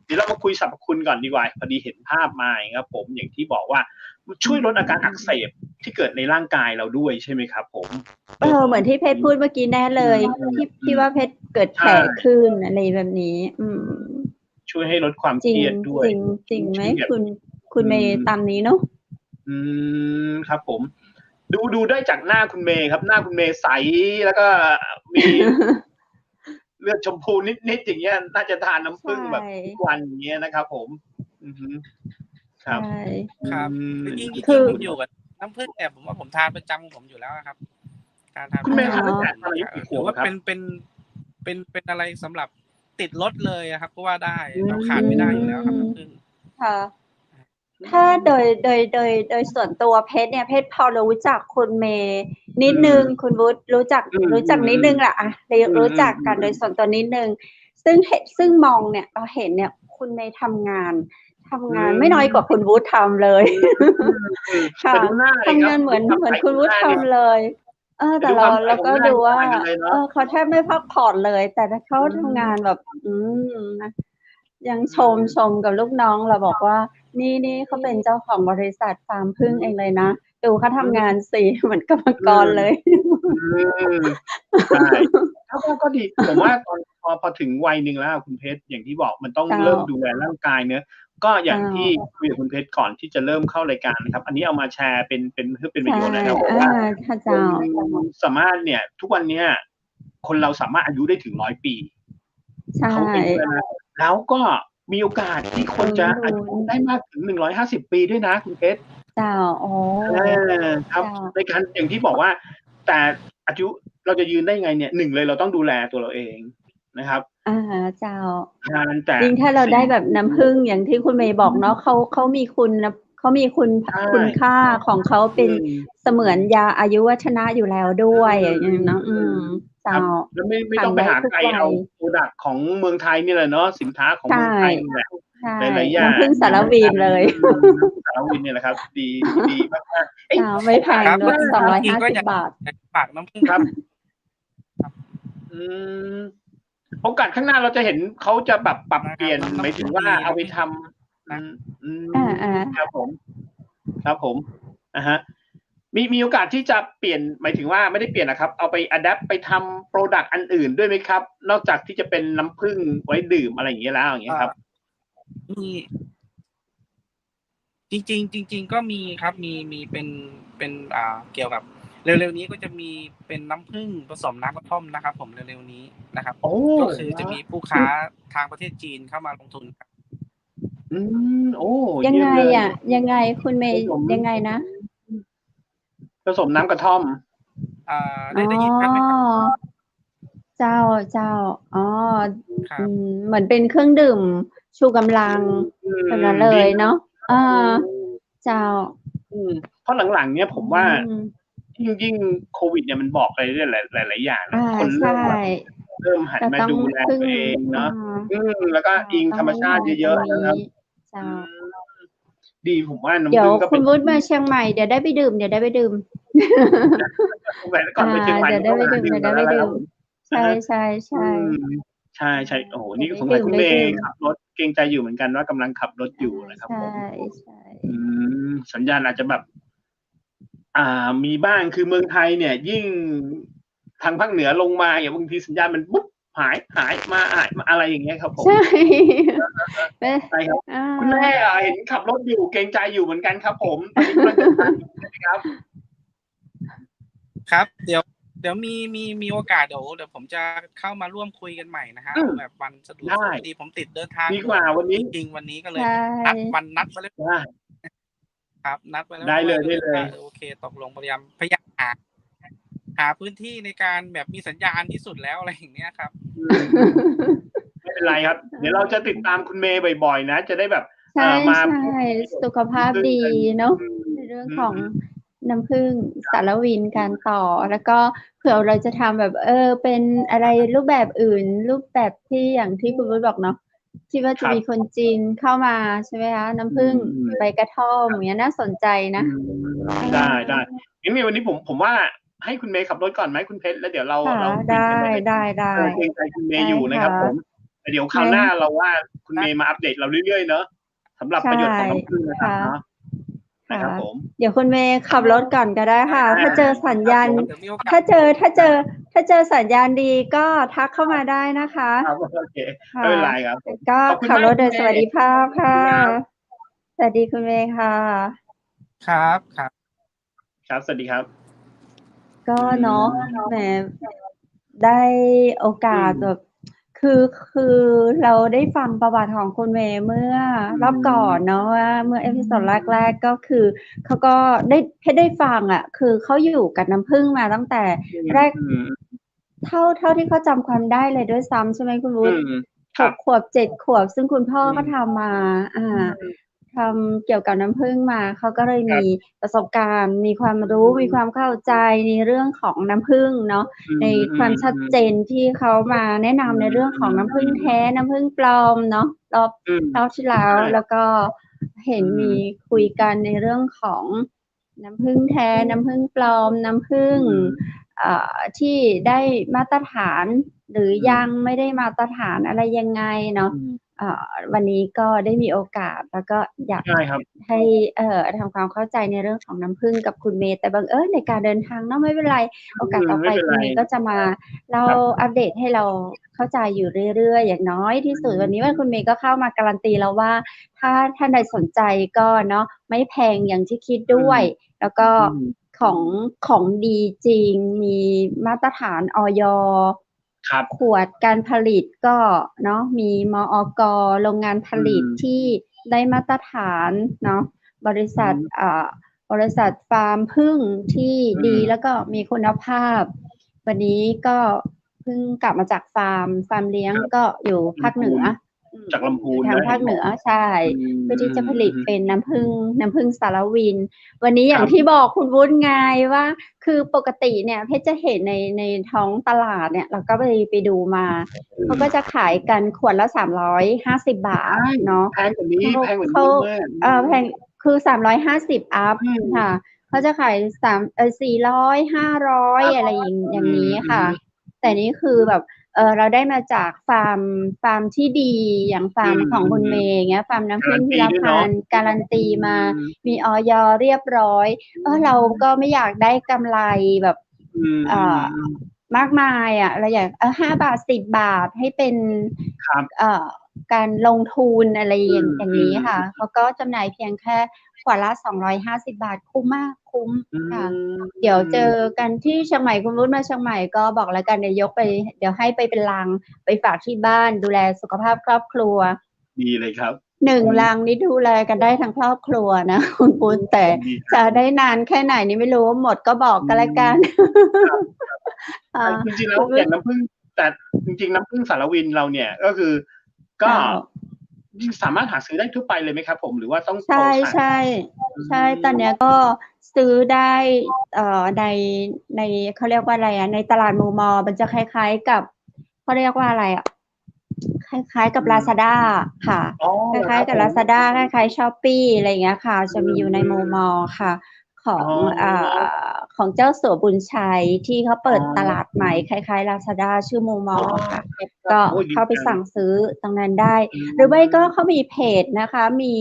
เดี๋ยวเรามาคุยสรรพคุณก่อนดีกว่าพอดีเห็นภาพมาครับผมอย่างที่บอกว่าช่วยลดอาการอักเสบที่เกิดในร่างกายเราด้วยใช่ไหมครับผมเหมือนที่เพชรพูดเมื่อกี้แน่เลยที่ว่าเพชรเกิดแผลขึ้นอะไรแบบนี้ช่วยให้ลดความเครียดด้วยจริงไหมคุณเมย์ตามนี้เนาะครับผมดูได้จากหน้าคุณเมย์ครับหน้าคุณเมย์ใสแล้วก็มีเลือดชมพูนิดๆอย่างเงี้ยน่าจะทานน้ำผึ้งแบบทุกวันอย่างเงี้ยนะครับผมครับจริงๆผมอยู่กับน้ำผึ้งเนี่ยผมว่าผมทานประจำของผมอยู่แล้วครับการทานคุณเมย์ทานตั้งแต่อายุกี่ขวบว่าเป็นอะไรสำหรับติดรถเลยครับก็ว่าได้เราขาดไม่ได้อยู่แล้วครับน้ำผึ้งค่ะถ้าโดยส่วนตัวเพชรเนี่ยเพชรพอรู้จักคุณเมย์นิดนึงคุณวุฒิรู้จักนิดนึงแหละรู้จักกันโดยส่วนตัวนิดนึงซึ่งมองเนี่ยเราเห็นเนี่ยคุณเมย์ทำงานไม่น้อยกว่าคุณวุฒิทำเลยค่ะทำงานเหมือนคุณวุฒิทำเลยแต่เราก็ดูว่าเขาแทบไม่พักผ่อนเลยแต่เขาทำงานแบบยังชมกับลูกน้องเราบอกว่านี่เขาเป็นเจ้าของบริษัทฟาร์มผึ้งเองเลยนะดูเขาทำงานสิเหมือนกรรมกรเลยใช่ก็ดีผมว่าตอนพอถึงวัยนึงแล้วคุณเพชรอย่างที่บอกมันต้องเริ่มดูแลร่างกายเนอะก็อย่างที่คุยกับคุณเพชรก่อนที่จะเริ่มเข้ารายการนะครับอันนี้เอามาแชร์เป็นประโยชน์นะครับว่าสามารถเนี่ยทุกวันนี้คนเราสามารถอายุได้ถึง100 ปีเขาเป็นแล้วก็มีโอกาสที่คนจะอายุได้มากถึง150 ปีด้วยนะคุณเพชรครับในการอย่างที่บอกว่าแต่อายุเราจะยืนได้ไงเนี่ย1เลยเราต้องดูแลตัวเราเองนะครับเจ้าจริงถ้าเราได้แบบน้ำผึ้งอย่างที่คุณเมย์บอกเนาะเขามีคุณค่าของเขาเป็นเสมือนยาอายุวัฒนะอยู่แล้วด้วยอย่างนี้เนาะเจ้าแล้วไม่ต้องไปหาใครเอาโปรดักต์ของเมืองไทยนี่แหละเนาะสินค้าของเมืองไทยนี่แหละ ใช่ หลายๆอย่าง น้ำผึ้งสารวินเลย สารวินเนี่ยแหละครับ ดีมากๆเอ้ย ไม่แพงด้วย จริงๆก็อยาก 250 บาท ฝากน้ำผึ้ง ครับ โอกาสข้างหน้าเราจะเห็นเขาจะแบบปรับเปลี่ยน นะครับ หมายถึงว่าเอาไปทำครับผม ครับผมฮะมีโอกาสที่จะเปลี่ยนหมายถึงว่าไม่ได้เปลี่ยนนะครับ เอาไปอัดแอปไปทำโปรดักต์อันอื่นด้วยไหมครับ นอกจากที่จะเป็นน้ำผึ้งไว้ดื่มอะไรอย่างเงี้ยแล้วอย่างเงี้ยครับ มีจริงๆก็มีครับมีเป็นเกี่ยวกับเร็วๆนี้ก็จะมีเป็นน้ำผึ้งผสมน้ำกระท่อมนะครับ ผมเร็วๆนี้นะครับก็คือจะมีผู้ค้าทางประเทศจีนเข้ามาลงทุนครับ ยังไงยังไงคุณเมย์ยังไงนะผสมน้ำกระท่อมได้ยินไหมครับเจ้าเหมือนเป็นเครื่องดื่มชูกำลังแบบนั้นเลยเนาะเจ้าเพราะหลังๆเนี้ยผมว่ายิ่งโควิดเนี่ยมันบอกอะไรได้หลายๆอย่างนะคนเริ่มหันมาดูแลตัวเองเนาะแล้วก็อิงธรรมชาติเยอะๆนะครับดีผมว่าน้ำผึ้งก็เดี๋ยวคุณวุฒิมาเชียงใหม่เดี๋ยวได้ไปดื่มก่อนไปเชียงใหม่เดี๋ยวได้ไปดื่มใช่โอ้โหนี่สงสัยคุณเมย์ขับรถเกรงใจอยู่เหมือนกันว่ากำลังขับรถอยู่นะครับผมใช่สัญญาณอาจจะแบบมีบ้างคือเมืองไทยเนี่ยยิ่งทางภาคเหนือลงมาอย่างบางทีสัญญาณมันปุ๊บหายมาอะไรอย่างเงี้ยครับผมใช่ครับคุณแม่เห็นขับรถอยู่เกรงใจอยู่เหมือนกันครับผมครับเดี๋ยวมีโอกาสเดี๋ยวผมจะเข้ามาร่วมคุยกันใหม่นะฮะแบบวันสะดวกพอดีผมติดเดินทางดีกว่าวันนี้จริงวันนี้ก็เลยนัดไว้แล้วครับนัดไว้แล้วได้เลยโอเคตกลงพยายามหาพื้นที่ในการแบบมีสัญญาณที่สุดแล้วอะไรอย่างเนี้ยครับไม่เป็นไรครับเดี๋ยวเราจะติดตามคุณเมย์บ่อยๆนะจะได้แบบมาสุขภาพดีเนาะในเรื่องของน้ำผึ้งสารวินการต่อแล้วก็เผื่อเราจะทำแบบเป็นอะไรรูปแบบอื่นรูปแบบที่อย่างที่คุณวุฒิบอกเนาะที่ว่าจะมีคนจีนเข้ามาใช่ไหมคะน้ำผึ้งใบกระท่อมอย่างเงี้ยน่าสนใจนะได้งั้นวันนี้ผมว่าให้คุณเมย์ขับรถก่อนไหมคุณเพชรแล้วเดี๋ยวเราได้เกรงใจคุณเมย์อยู่นะครับผมเดี๋ยวคราวหน้าเราว่าคุณเมย์มาอัปเดตเราเรื่อยๆเนอะสำหรับประโยชน์ของน้ำผึ้งนะครับผมเดี๋ยวคุณเมย์ขับรถก่อนก็ได้ค่ะถ้าเจอสัญญาณถ้าเจอสัญญาณดีก็ทักเข้ามาได้นะคะครับโอเคไม่เป็นไรครับก็ขับรถโดยสวัสดิภาพค่ะสวัสดีคุณเมย์ค่ะครับสวัสดีครับก็เนาะแหมได้โอกาสแบบคือเราได้ฟังประวัติของคุณเมย์เมื่อรอบก่อนเนาะว่าเมื่อเอพิโซดแรกๆก็คือเขาก็ได้ฟังคือเขาอยู่กับน้ำผึ้งมาตั้งแต่แรกเท่าที่เขาจำความได้เลยด้วยซ้ำใช่ไหมคุณวุฒิ6 ขวบ 7 ขวบซึ่งคุณพ่อก็ทำมาทำเกี่ยวกับน้ำผึ้งมาเขาก็เลยมีประสบการณ์มีความรู้มีความเข้าใจในเรื่องของน้ำผึ้งเนาะในความชัดเจนที่เขามาแนะนำในเรื่องของน้ำผึ้งแท้น้ำผึ้งปลอมเนาะรอบที่แล้วก็เห็นมีคุยกันในเรื่องของน้ำผึ้งแท้น้ำผึ้งปลอมน้ำผึ้งที่ได้มาตรฐานหรือยังไม่ได้มาตรฐานอะไรยังไงเนาะวันนี้ก็ได้มีโอกาสแล้วก็อยากให้ทำความเข้าใจในเรื่องของน้ำผึ้งกับคุณเมย์แต่บังเอิญในการเดินทางเนาะไม่เป็นไรโอกาสต่อไปคุณเมย์ก็จะมาเราอัปเดตให้เราเข้าใจอยู่เรื่อยๆอย่างน้อยที่สุดวันนี้ว่าคุณเมย์ก็เข้ามาการันตีแล้วว่าถ้าท่านใดสนใจก็เนาะไม่แพงอย่างที่คิดด้วยแล้วก็ของดีจริงมีมาตรฐานอย.ขวดการผลิตก็เนาะมีมอก.โรงงานผลิตที่ได้มาตรฐานเนาะบริษัทฟาร์มผึ้งที่ดีแล้วก็มีคุณภาพวันนี้ก็เพิ่งกลับมาจากฟาร์มเลี้ยงก็อยู่ภาคเหนือ จากลำพูน ทาง นะ ภาคเหนือใช่ อืม เพื่อที่จะผลิตเป็นน้ำผึ้งสารวิน วันนี้อย่าง ครับ ที่บอกคุณวุฒิไงว่า คือปกติเนี่ยเพชรจะเห็นในท้องตลาดเนี่ย เราก็ไปดูมาเขาก็จะขายกันขวดละ350 บาท ใช่ เนาะ แพงกว่านี้ เขา แพงกว่า เขา นี้มาก แพงคือ350 อัพ อืม ค่ะเขาจะขาย400 500 อะไรอย่างนี้ค่ะ แต่นี่คือแบบเราได้มาจากฟาร์มที่ดีอย่างฟาร์มของคุณเมย์อย่างเงี้ยฟาร์มน้ำผึ้งพิรพันธ์การันตีมามี อย.เรียบร้อยเราก็ไม่อยากได้กำไรแบบมากมายอ่ะเราอยาก5 บาท 10 บาทให้เป็น ครับ การลงทุนอะไรอย่างนี้ค่ะเขาก็จำหน่ายเพียงแค่ขวดละ250 บาทคุ้มมากคุ้มค่ะเดี๋ยวเจอกันที่เชียงใหม่คุณวุฒิมาเชียงใหม่ก็บอกแล้วกันเดี๋ยวให้ไปเป็นลังไปฝากที่บ้านดูแลสุขภาพครอบครัวดีเลยครับ 1 ลังนี้ดูแลกันได้ทั้งครอบครัวนะคุณวุฒิแต่จะได้นานแค่ไหนนี่ไม่รู้หมดก็บอกกันแล้วกันจริงๆแล้วอย่างน้ำผึ้งแต่จริงๆน้ำผึ้งสารวินเราเนี่ยก็คือก็สามารถหาซื้อได้ทั่วไปเลยไหมครับผมหรือว่าต้องใช่ตอนนี้ก็ซื้อได้ในเขาเรียกว่าอะไรอ่ะในตลาดมูมอมันจะคล้ายๆกับเขาเรียกว่าอะไรอ่ะคล้ายๆกับ Lazada ค่ะคล้ายๆกับ Lazada คล้ายๆ Shopee อะไรอย่างเงี้ยค่ะจะมีอยู่ในมูมอค่ะของเจ้าสัวบุญชัยที่เขาเปิดตลาดใหม่คล้ายๆ Lazada ชื่อมูมอค่ะก็เข้าไปสั่งซื้อตรงนั้นได้หรือไม่ก็เขามีเพจนะคะมี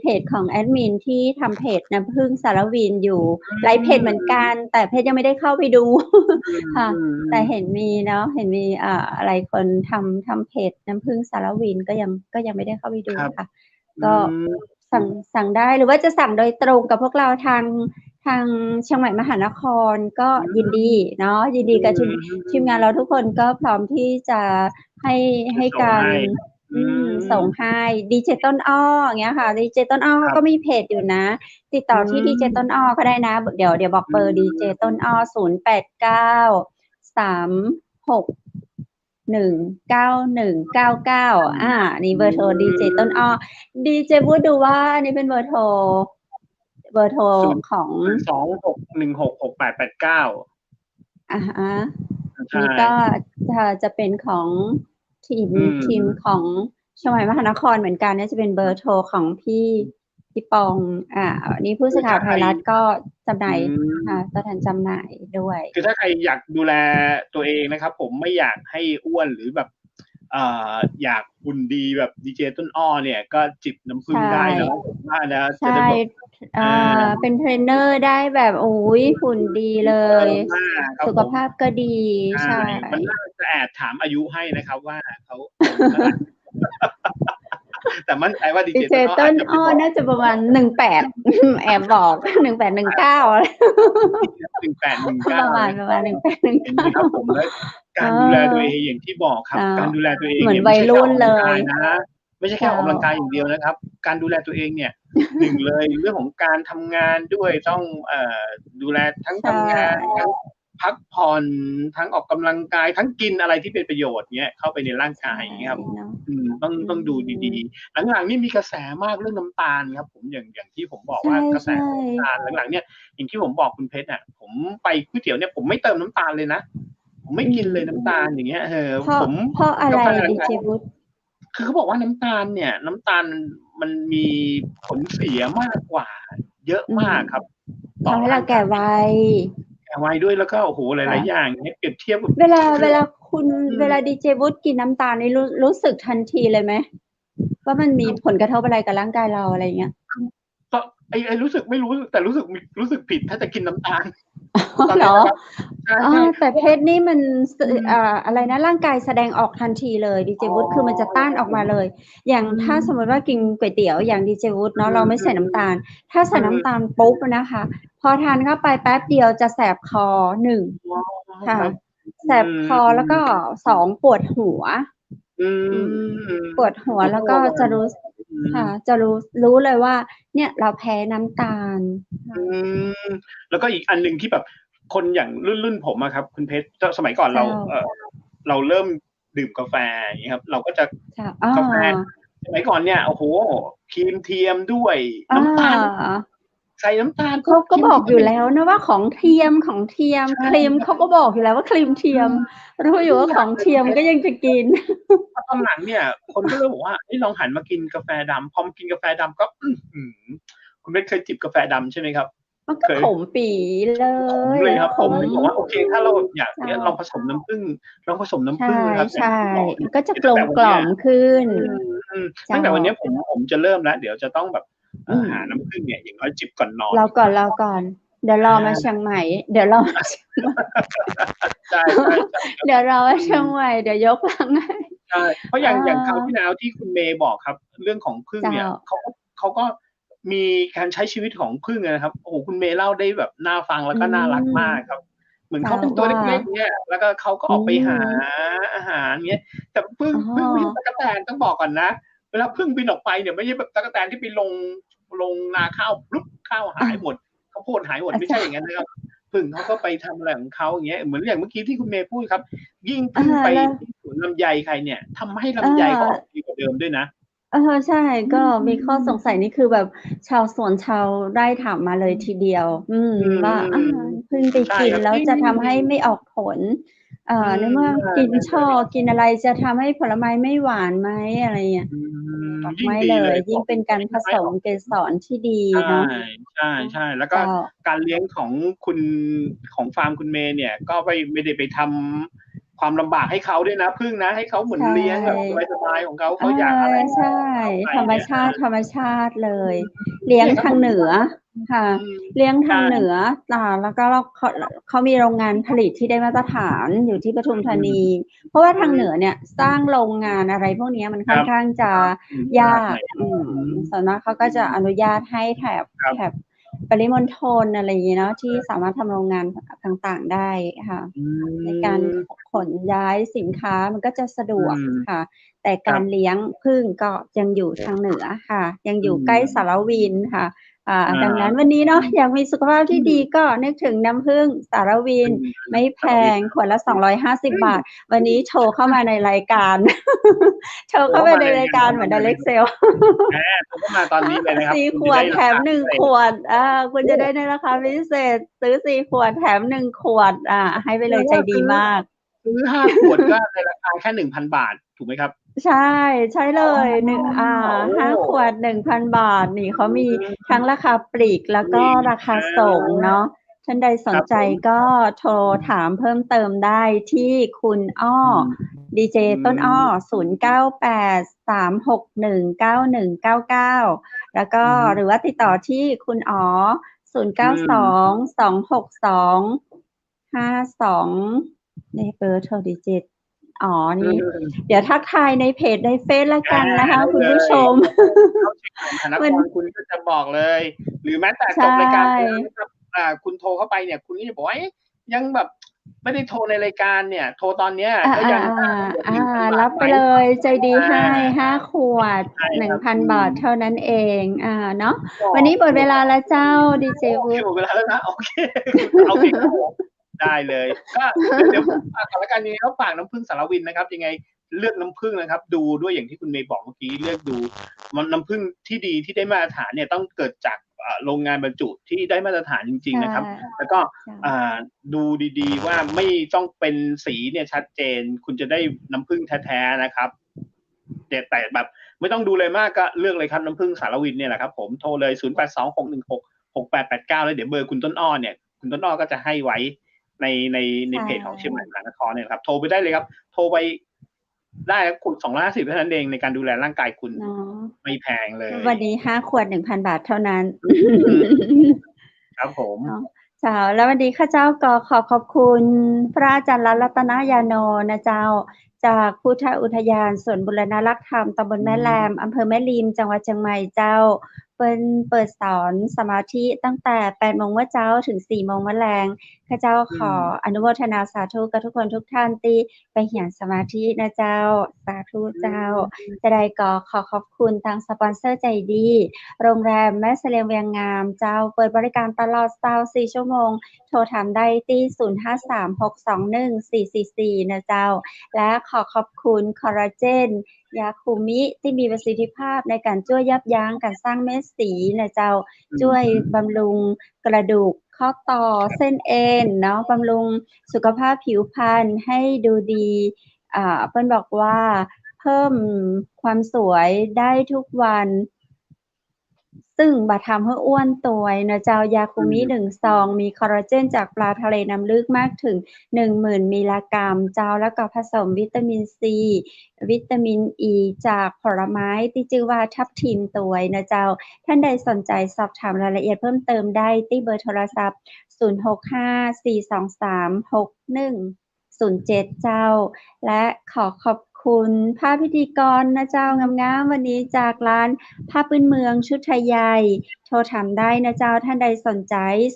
เพจของแอดมินที่ทำเพจน้ำผึ้งสารวินอยู่หลายเพจเหมือนกันแต่เพจยังไม่ได้เข้าไปดูค่ะแต่เห็นมีเนาะเห็นมีอะไรคนทำเพจน้ำผึ้งสารวินก็ยังไม่ได้เข้าไปดูค่ะก็สั่งได้หรือว่าจะสั่งโดยตรงกับพวกเราทางเชียงใหม่มหานครก็ยินดีเนาะยินดีกับทีมงานเราทุกคนก็พร้อมที่จะให้การส่งให้ดีเจต้นอ้ออย่างเงี้ยค่ะดีเจต้นอ้อก็มีเพจอยู่นะติดต่อที่ดีเจต้นอ้อก็ได้นะเดี๋ยวบอกเบอร์ดีเจต้นอ้อ0893619199นี่เบอร์โทรดีเจต้นอ้อดีเจพูดดูว่านี่เป็นเบอร์โทรของ26166889นี่ก็จะเป็นของทีมของเชียงใหม่มหานครเหมือนกันเนี่ยจะเป็นเบอร์โทรของพี่ปองนี่ผู้สื่อข่าวไทยรัฐก็จำหน่ายตัวแทนจำหน่ายด้วยคือถ้าใครอยากดูแลตัวเองนะครับผมไม่อยากให้อ้วนหรือแบบอยากหุ่นดีแบบดีเจต้นอ้อเนี่ยก็จิบน้ำผึ้งได้แล้วผมว่านะจะได้เป็นเทรนเนอร์ได้แบบโอ้ยหุ่นดีเลยสุขภาพก็ดีใช่มันน่าจะแอบถามอายุให้นะครับว่าเขาแต่มั่นใจว่าดีเจต้นอ้อน่าจะประมาณ18แอบบอก1819ประมาณ1819ครับผมและการดูแลตัวเองอย่างที่บอกครับการดูแลตัวเองเหมือนวัยรุ่นเลยนะไม่ใช่แค่ออกกำลังกายอย่างเดียวนะครับการดูแลตัวเองเนี่ย1เลยเรื่องของการทำงานด้วยต้องดูแลทั้งทำงานทั้งพักผ่อนทั้งออกกำลังกายทั้งกินอะไรที่เป็นประโยชน์เนี้ยเข้าไปในร่างกายอย่างเงี้ยครับต้องดูดีๆหลังๆนี่มีกระแสมากเรื่องน้ำตาลครับผมอย่างที่ผมบอกว่ากระแสน้ำตาลหลังๆเนี่ยอย่างที่ผมบอกคุณเพชรอ่ะผมไปก๋วยเตี๋ยวเนี่ยผมไม่เติมน้ำตาลเลยนะผมไม่กินเลยน้ำตาลอย่างเงี้ยเพราะอะไรดีเจวุฒิคือเขาบอกว่าน้ำตาลมันมีผลเสียมากกว่าเยอะมากครับทำให้เราแก่วัยด้วยแล้วก็โอ้โหหลายๆอย่างเนี่ยเปรียบเทียบเวลาดีเจวุฒิกินน้ำตาลนี่รู้สึกทันทีเลยไหมว่ามันมีผลกระทบอะไรกับร่างกายเราอะไรเงี้ยก็ไอ้รู้สึกไม่รู้แต่รู้สึกผิดถ้าจะกินน้ำตาลเหรอแต่เพศนี่มันอะไรนะร่างกายแสดงออกทันทีเลยดีเจวุฒิคือมันจะต้านออกมาเลยอย่างถ้าสมมติว่ากินก๋วยเตี๋ยวอย่างดีเจวุฒิเนาะเราไม่ใส่น้ำตาลถ้าใส่น้ำตาลปุ๊บนะคะพอทานเข้าไปแป๊บเดียวจะแสบคอ1ค่ะแสบคอแล้วก็2ปวดหัวแล้วก็จะรู้ค่ะจะรู้เลยว่าเนี่ยเราแพ้น้ำตาลแล้วก็อีกอันนึงที่แบบคนอย่างรุ่นผมอะครับคุณเพชรสมัยก่อนเราเริ่ม ดื่มกาแฟอย่างนี้ครับเราก็จะ ค่ะ กาแฟสมัยก่อนเนี่ยโอ้โหครีมเทียมด้วยน้ำตาลใส่น้ำตาล เขาก็บอกอยู่แล้วนะว่าของเทียมครีมเขาก็บอกอยู่แล้วว่าครีมเทียมรู้อยู่ว่าของเทียมก็ยังจะกินตอนหลังเนี่ยคนก็เริ่มบอกว่าลองหันมากินกาแฟดำพอมากินกาแฟดำก็คุณเบสเคยจิบกาแฟดำใช่ไหมครับมันก็ขมปีเลยครับผมบอกว่าโอเคถ้าเราอยากเนี่ยลองผสมน้ำผึ้งครับใช่ก็จะกลมกล่อมขึ้นตั้งแต่วันนี้ผมจะเริ่มแล้วเดี๋ยวจะต้องแบบหาน้ำผึ้งเนี่ยอย่างน้อยจิบก่อนนอนเราก่อนเดี๋ยวรอมาเชียงใหม่ใช่เดี๋ยวรอมาเชียงใหม่เดี๋ยวยกลังให้ใช่เพราะอย่างคราวที่แล้วที่คุณเมย์บอกครับเรื่องของผึ้งเนี่ยเขาก็มีการใช้ชีวิตของผึ้งนะครับโอ้โหคุณเมย์เล่าได้แบบน่าฟังแล้วก็น่ารักมากครับเหมือนเขาเป็นตัวเล็กๆเนี่ยแล้วก็เขาก็ออกไปหาอาหารเงี้ยแต่ผึ้งไม่ใช่ตั๊กแตนต้องบอกก่อนนะเวลาผึ้งบินออกไปเนี่ยไม่ใช่แบบตั๊กแตนที่ไปลงนาข้าวปุ๊บข้าวหายหมดข้าวโพดหายหมดไม่ใช่อย่างนั้นนะครับผึ้งเขาก็ไปทำอะไรของเขาอย่างเงี้ยเหมือนอย่างเมื่อกี้ที่คุณเมย์พูดครับยิ่งผึ้งไปสวนลำไยใครเนี่ยทำให้ลำไยเขาออกดีกว่าเดิมด้วยนะใช่ก็มีข้อสงสัยนี่คือแบบชาวสวนชาวไร่ถามมาเลยทีเดียวว่าผึ้งไปกินแล้วจะทำให้ไม่ออกผลในเมื่อกินอะไรจะทำให้ผลไม้ไม่หวานไหมอะไรเงี้ยไม่เลยยิ่งเป็นการผสมเกสรที่ดีเนาะใช่แล้วก็การเลี้ยงของฟาร์มคุณเมย์เนี่ยก็ไม่ได้ไปทำความลำบากให้เขาด้วยนะพึ่งนะให้เขาเหมือนเลี้ยงแบบสบายๆของเขาอยากอะไรใช่ธรรมชาติเลยเลี้ยงทางเหนือค่ะเลี้ยงทางเหนือแล้วก็เขามีโรงงานผลิตที่ได้มาตรฐานอยู่ที่ปทุมธานีเพราะว่าทางเหนือเนี่ยสร้างโรงงานอะไรพวกนี้มันค่อนข้างจะยากส่วนมากเขาก็จะอนุญาตให้แถบปริมณฑลอะไรอย่างเงี้ยเนาะที่สามารถทำโรงงานต่างๆได้ค่ะในการขนย้ายสินค้ามันก็จะสะดวกค่ะแต่การเลี้ยงผึ้งก็ยังอยู่ทางเหนือค่ะยังอยู่ใกล้สารวินค่ะดังนั้นวันนี้เนาะอยากมีสุขภาพที่ดีก็นึกถึงน้ำผึ้งสารวินไม่แพงขวดละ250 บาทวันนี้โชว์เข้ามาในรายการโชว์เข้ามาในรายการเหมือน Direct Sale โทรเข้ามาตอนนี้เลยนะครับ4 ขวดแถม1 ขวดคุณจะได้ในราคาพิเศษซื้อ4 ขวดแถม1 ขวดให้ไปเลยใจดีมากซื้อ5 ขวดก็ในราคาแค่ 1,000 บาทถูกไหมครับใช่เลย5 ขวด 1,000 บาทนี่เขามีทั้งราคาปลีกแล้วก็ราคาส่งเนาะท่านใดสนใจก็โทรถามเพิ่มเติมได้ที่คุณอ้อดีเจต้นอ้อ0983619199แล้วก็หรือว่าติดต่อที่คุณอ๋อ09226252ในเบอร์โทรดีเจนี่เดี๋ยวทักทายในเพจในเฟซละกันนะคะคุณผู้ชมคุณก็จะบอกเลยหรือแม้แต่จบรายการนะครับคุณโทรเข้าไปเนี่ยคุณก็จะบอกว่ายังแบบไม่ได้โทรในรายการเนี่ยโทรตอนเนี้ยก็ยังรับไปเลยใจดีให้5 ขวด 1,000 บาทเท่านั้นเองเนาะวันนี้หมดเวลาแล้วเจ้าดีเจวูดหมดเวลาแล้วนะโอเคได้เลยก็เดี๋ยวผมฝากกันแล้วกันนี้เขาฝากน้ำผึ้งสารวินนะครับยังไงเลือกน้ำผึ้งนะครับดูด้วยอย่างที่คุณเมย์บอกเมื่อกี้เลือกดูน้ำผึ้งที่ดีที่ได้มาตรฐานเนี่ยต้องเกิดจากโรงงานบรรจุที่ได้มาตรฐานจริงๆนะครับแล้วก็ดูดีๆว่าไม่ต้องเป็นสีเนี่ยชัดเจนคุณจะได้น้ำผึ้งแท้ๆนะครับแต่แบบไม่ต้องดูเลยมากก็เลือกเลยครับน้ำผึ้งสารวินเนี่ยแหละครับผมโทรเลย0826166889แล้วเดี๋ยวเบอร์คุณต้นอ้อเนี่ยคุณต้นอ้อก็จะให้ไว้ในเพจของเชียงใหม่มหานครเนี่ยครับโทรไปได้เลยครับโทรไปได้ครับคุณ250เท่านั้นเองในการดูแลร่างกายคุณไม่แพงเลยวันนี้5 ขวด 1,000 บาทเท่านั้นครับผมเจ้าแล้ววันนี้ข้าเจ้าก็ขอบคุณพระอาจารย์รัตนยาโนนะเจ้าจากพุทธอุทยานสวนบุรณรักษ์ธรรมตำบลแม่แลมอำเภอแม่ริมจังหวัดเชียงใหม่เจ้า เปิดสอนสมาธิตั้งแต่8 โมงเมื่อเช้าถึง4 โมงเมื่อแลงข้าเจ้าขออนุโมทนาสาธุกับทุกคนทุกท่านที่ไปเหียนสมาธินะเจ้าสาธุเจ้าจะได้ก็ขอขอบคุณทางสปอนเซอร์ใจดีโรงแรมแม่เสลียงเวียงงามเจ้าเปิดบริการตลอด24 ชั่วโมงโทรถามได้ที่0536214444นะเจ้าและขอขอบคุณคอลลาเจนยาคุมิที่มีประสิทธิภาพในการช่วยยับยั้งการสร้างเม็ดสีนะเจ้าช่วยบำรุงกระดูกข้อต่อเส้นเอ็นเนาะบำรุงสุขภาพผิวพรรณให้ดูดีเพิ่นบอกว่าเพิ่มความสวยได้ทุกวันซึ่งบ่ทำให้อ้วนตัวยนะเจ้ายาคุมิ1 ซองมีคอลลาเจนจากปลาทะเลน้ำลึกมากถึง 10,000 มิลลิกรัมเจ้าแล้วก็ผสมวิตามินซีวิตามินอีจากผลไม้ที่ชื่อว่าทับทิมตัวยนะเจ้าท่านใดสนใจสอบถามรายละเอียดเพิ่มเติมได้ที่เบอร์โทรศัพท์0654236107เจ้าและขอขอบคุณภาพพิธีกรนะเจ้างามๆวันนี้จากร้านผ้าพื้นเมืองชุดไทยใหญ่โทรถามได้นะเจ้าท่านใดสนใจ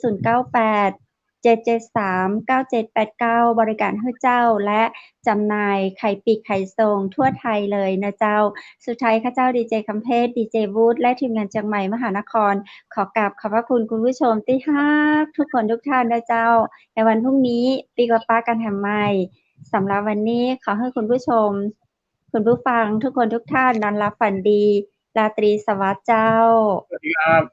098-773-9789บริการให้เจ้าและจำหน่ายไข่ปีกไข่ส่งทั่วไทยเลยนะเจ้าสุดท้ายข้าเจ้าดีเจคำเพชรดีเจวูดและทีมงานเชียงใหม่มหานครขอกราบขอบพระคุณคุณผู้ชมที่ฮักทุกคนทุกท่านนะเจ้าในวันพรุ่งนี้ปีกว่าป้ากันแถมใหม่สำหรับวันนี้ขอให้คุณผู้ชมคุณผู้ฟังทุกคนทุกท่านนอนหลับฝันดีราตรีสวัสดิ์เจ้าสวัสดีครับ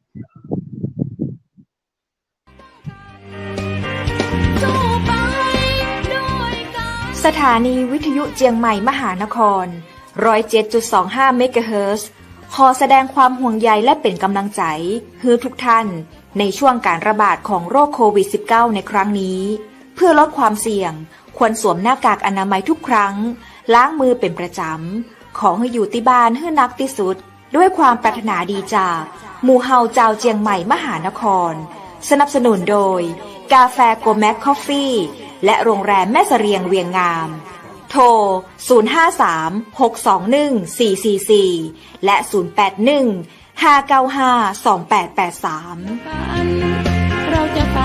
สถานีวิทยุเจียงใหม่มหานคร 107.25 เมกะเฮิรตซ์ ขอแสดงความห่วงใยและเป็นกำลังใจให้ทุกท่านในช่วงการระบาดของโรคโควิด -19 ในครั้งนี้เพื่อลดความเสี่ยงควรสวมหน้ากากอนามัยทุกครั้งล้างมือเป็นประจำขอให้อยู่ที่บ้านให้นักที่สุดด้วยความปรารถนาดีจากหมู่เฮาเจ้าเจียงใหม่มหานครสนับสนุนโดยกาแฟโกแม็กคอฟฟี่และโรงแรมแม่เสรียงเวียงงามโทร053-621-444และ081-595-2883เราจะไป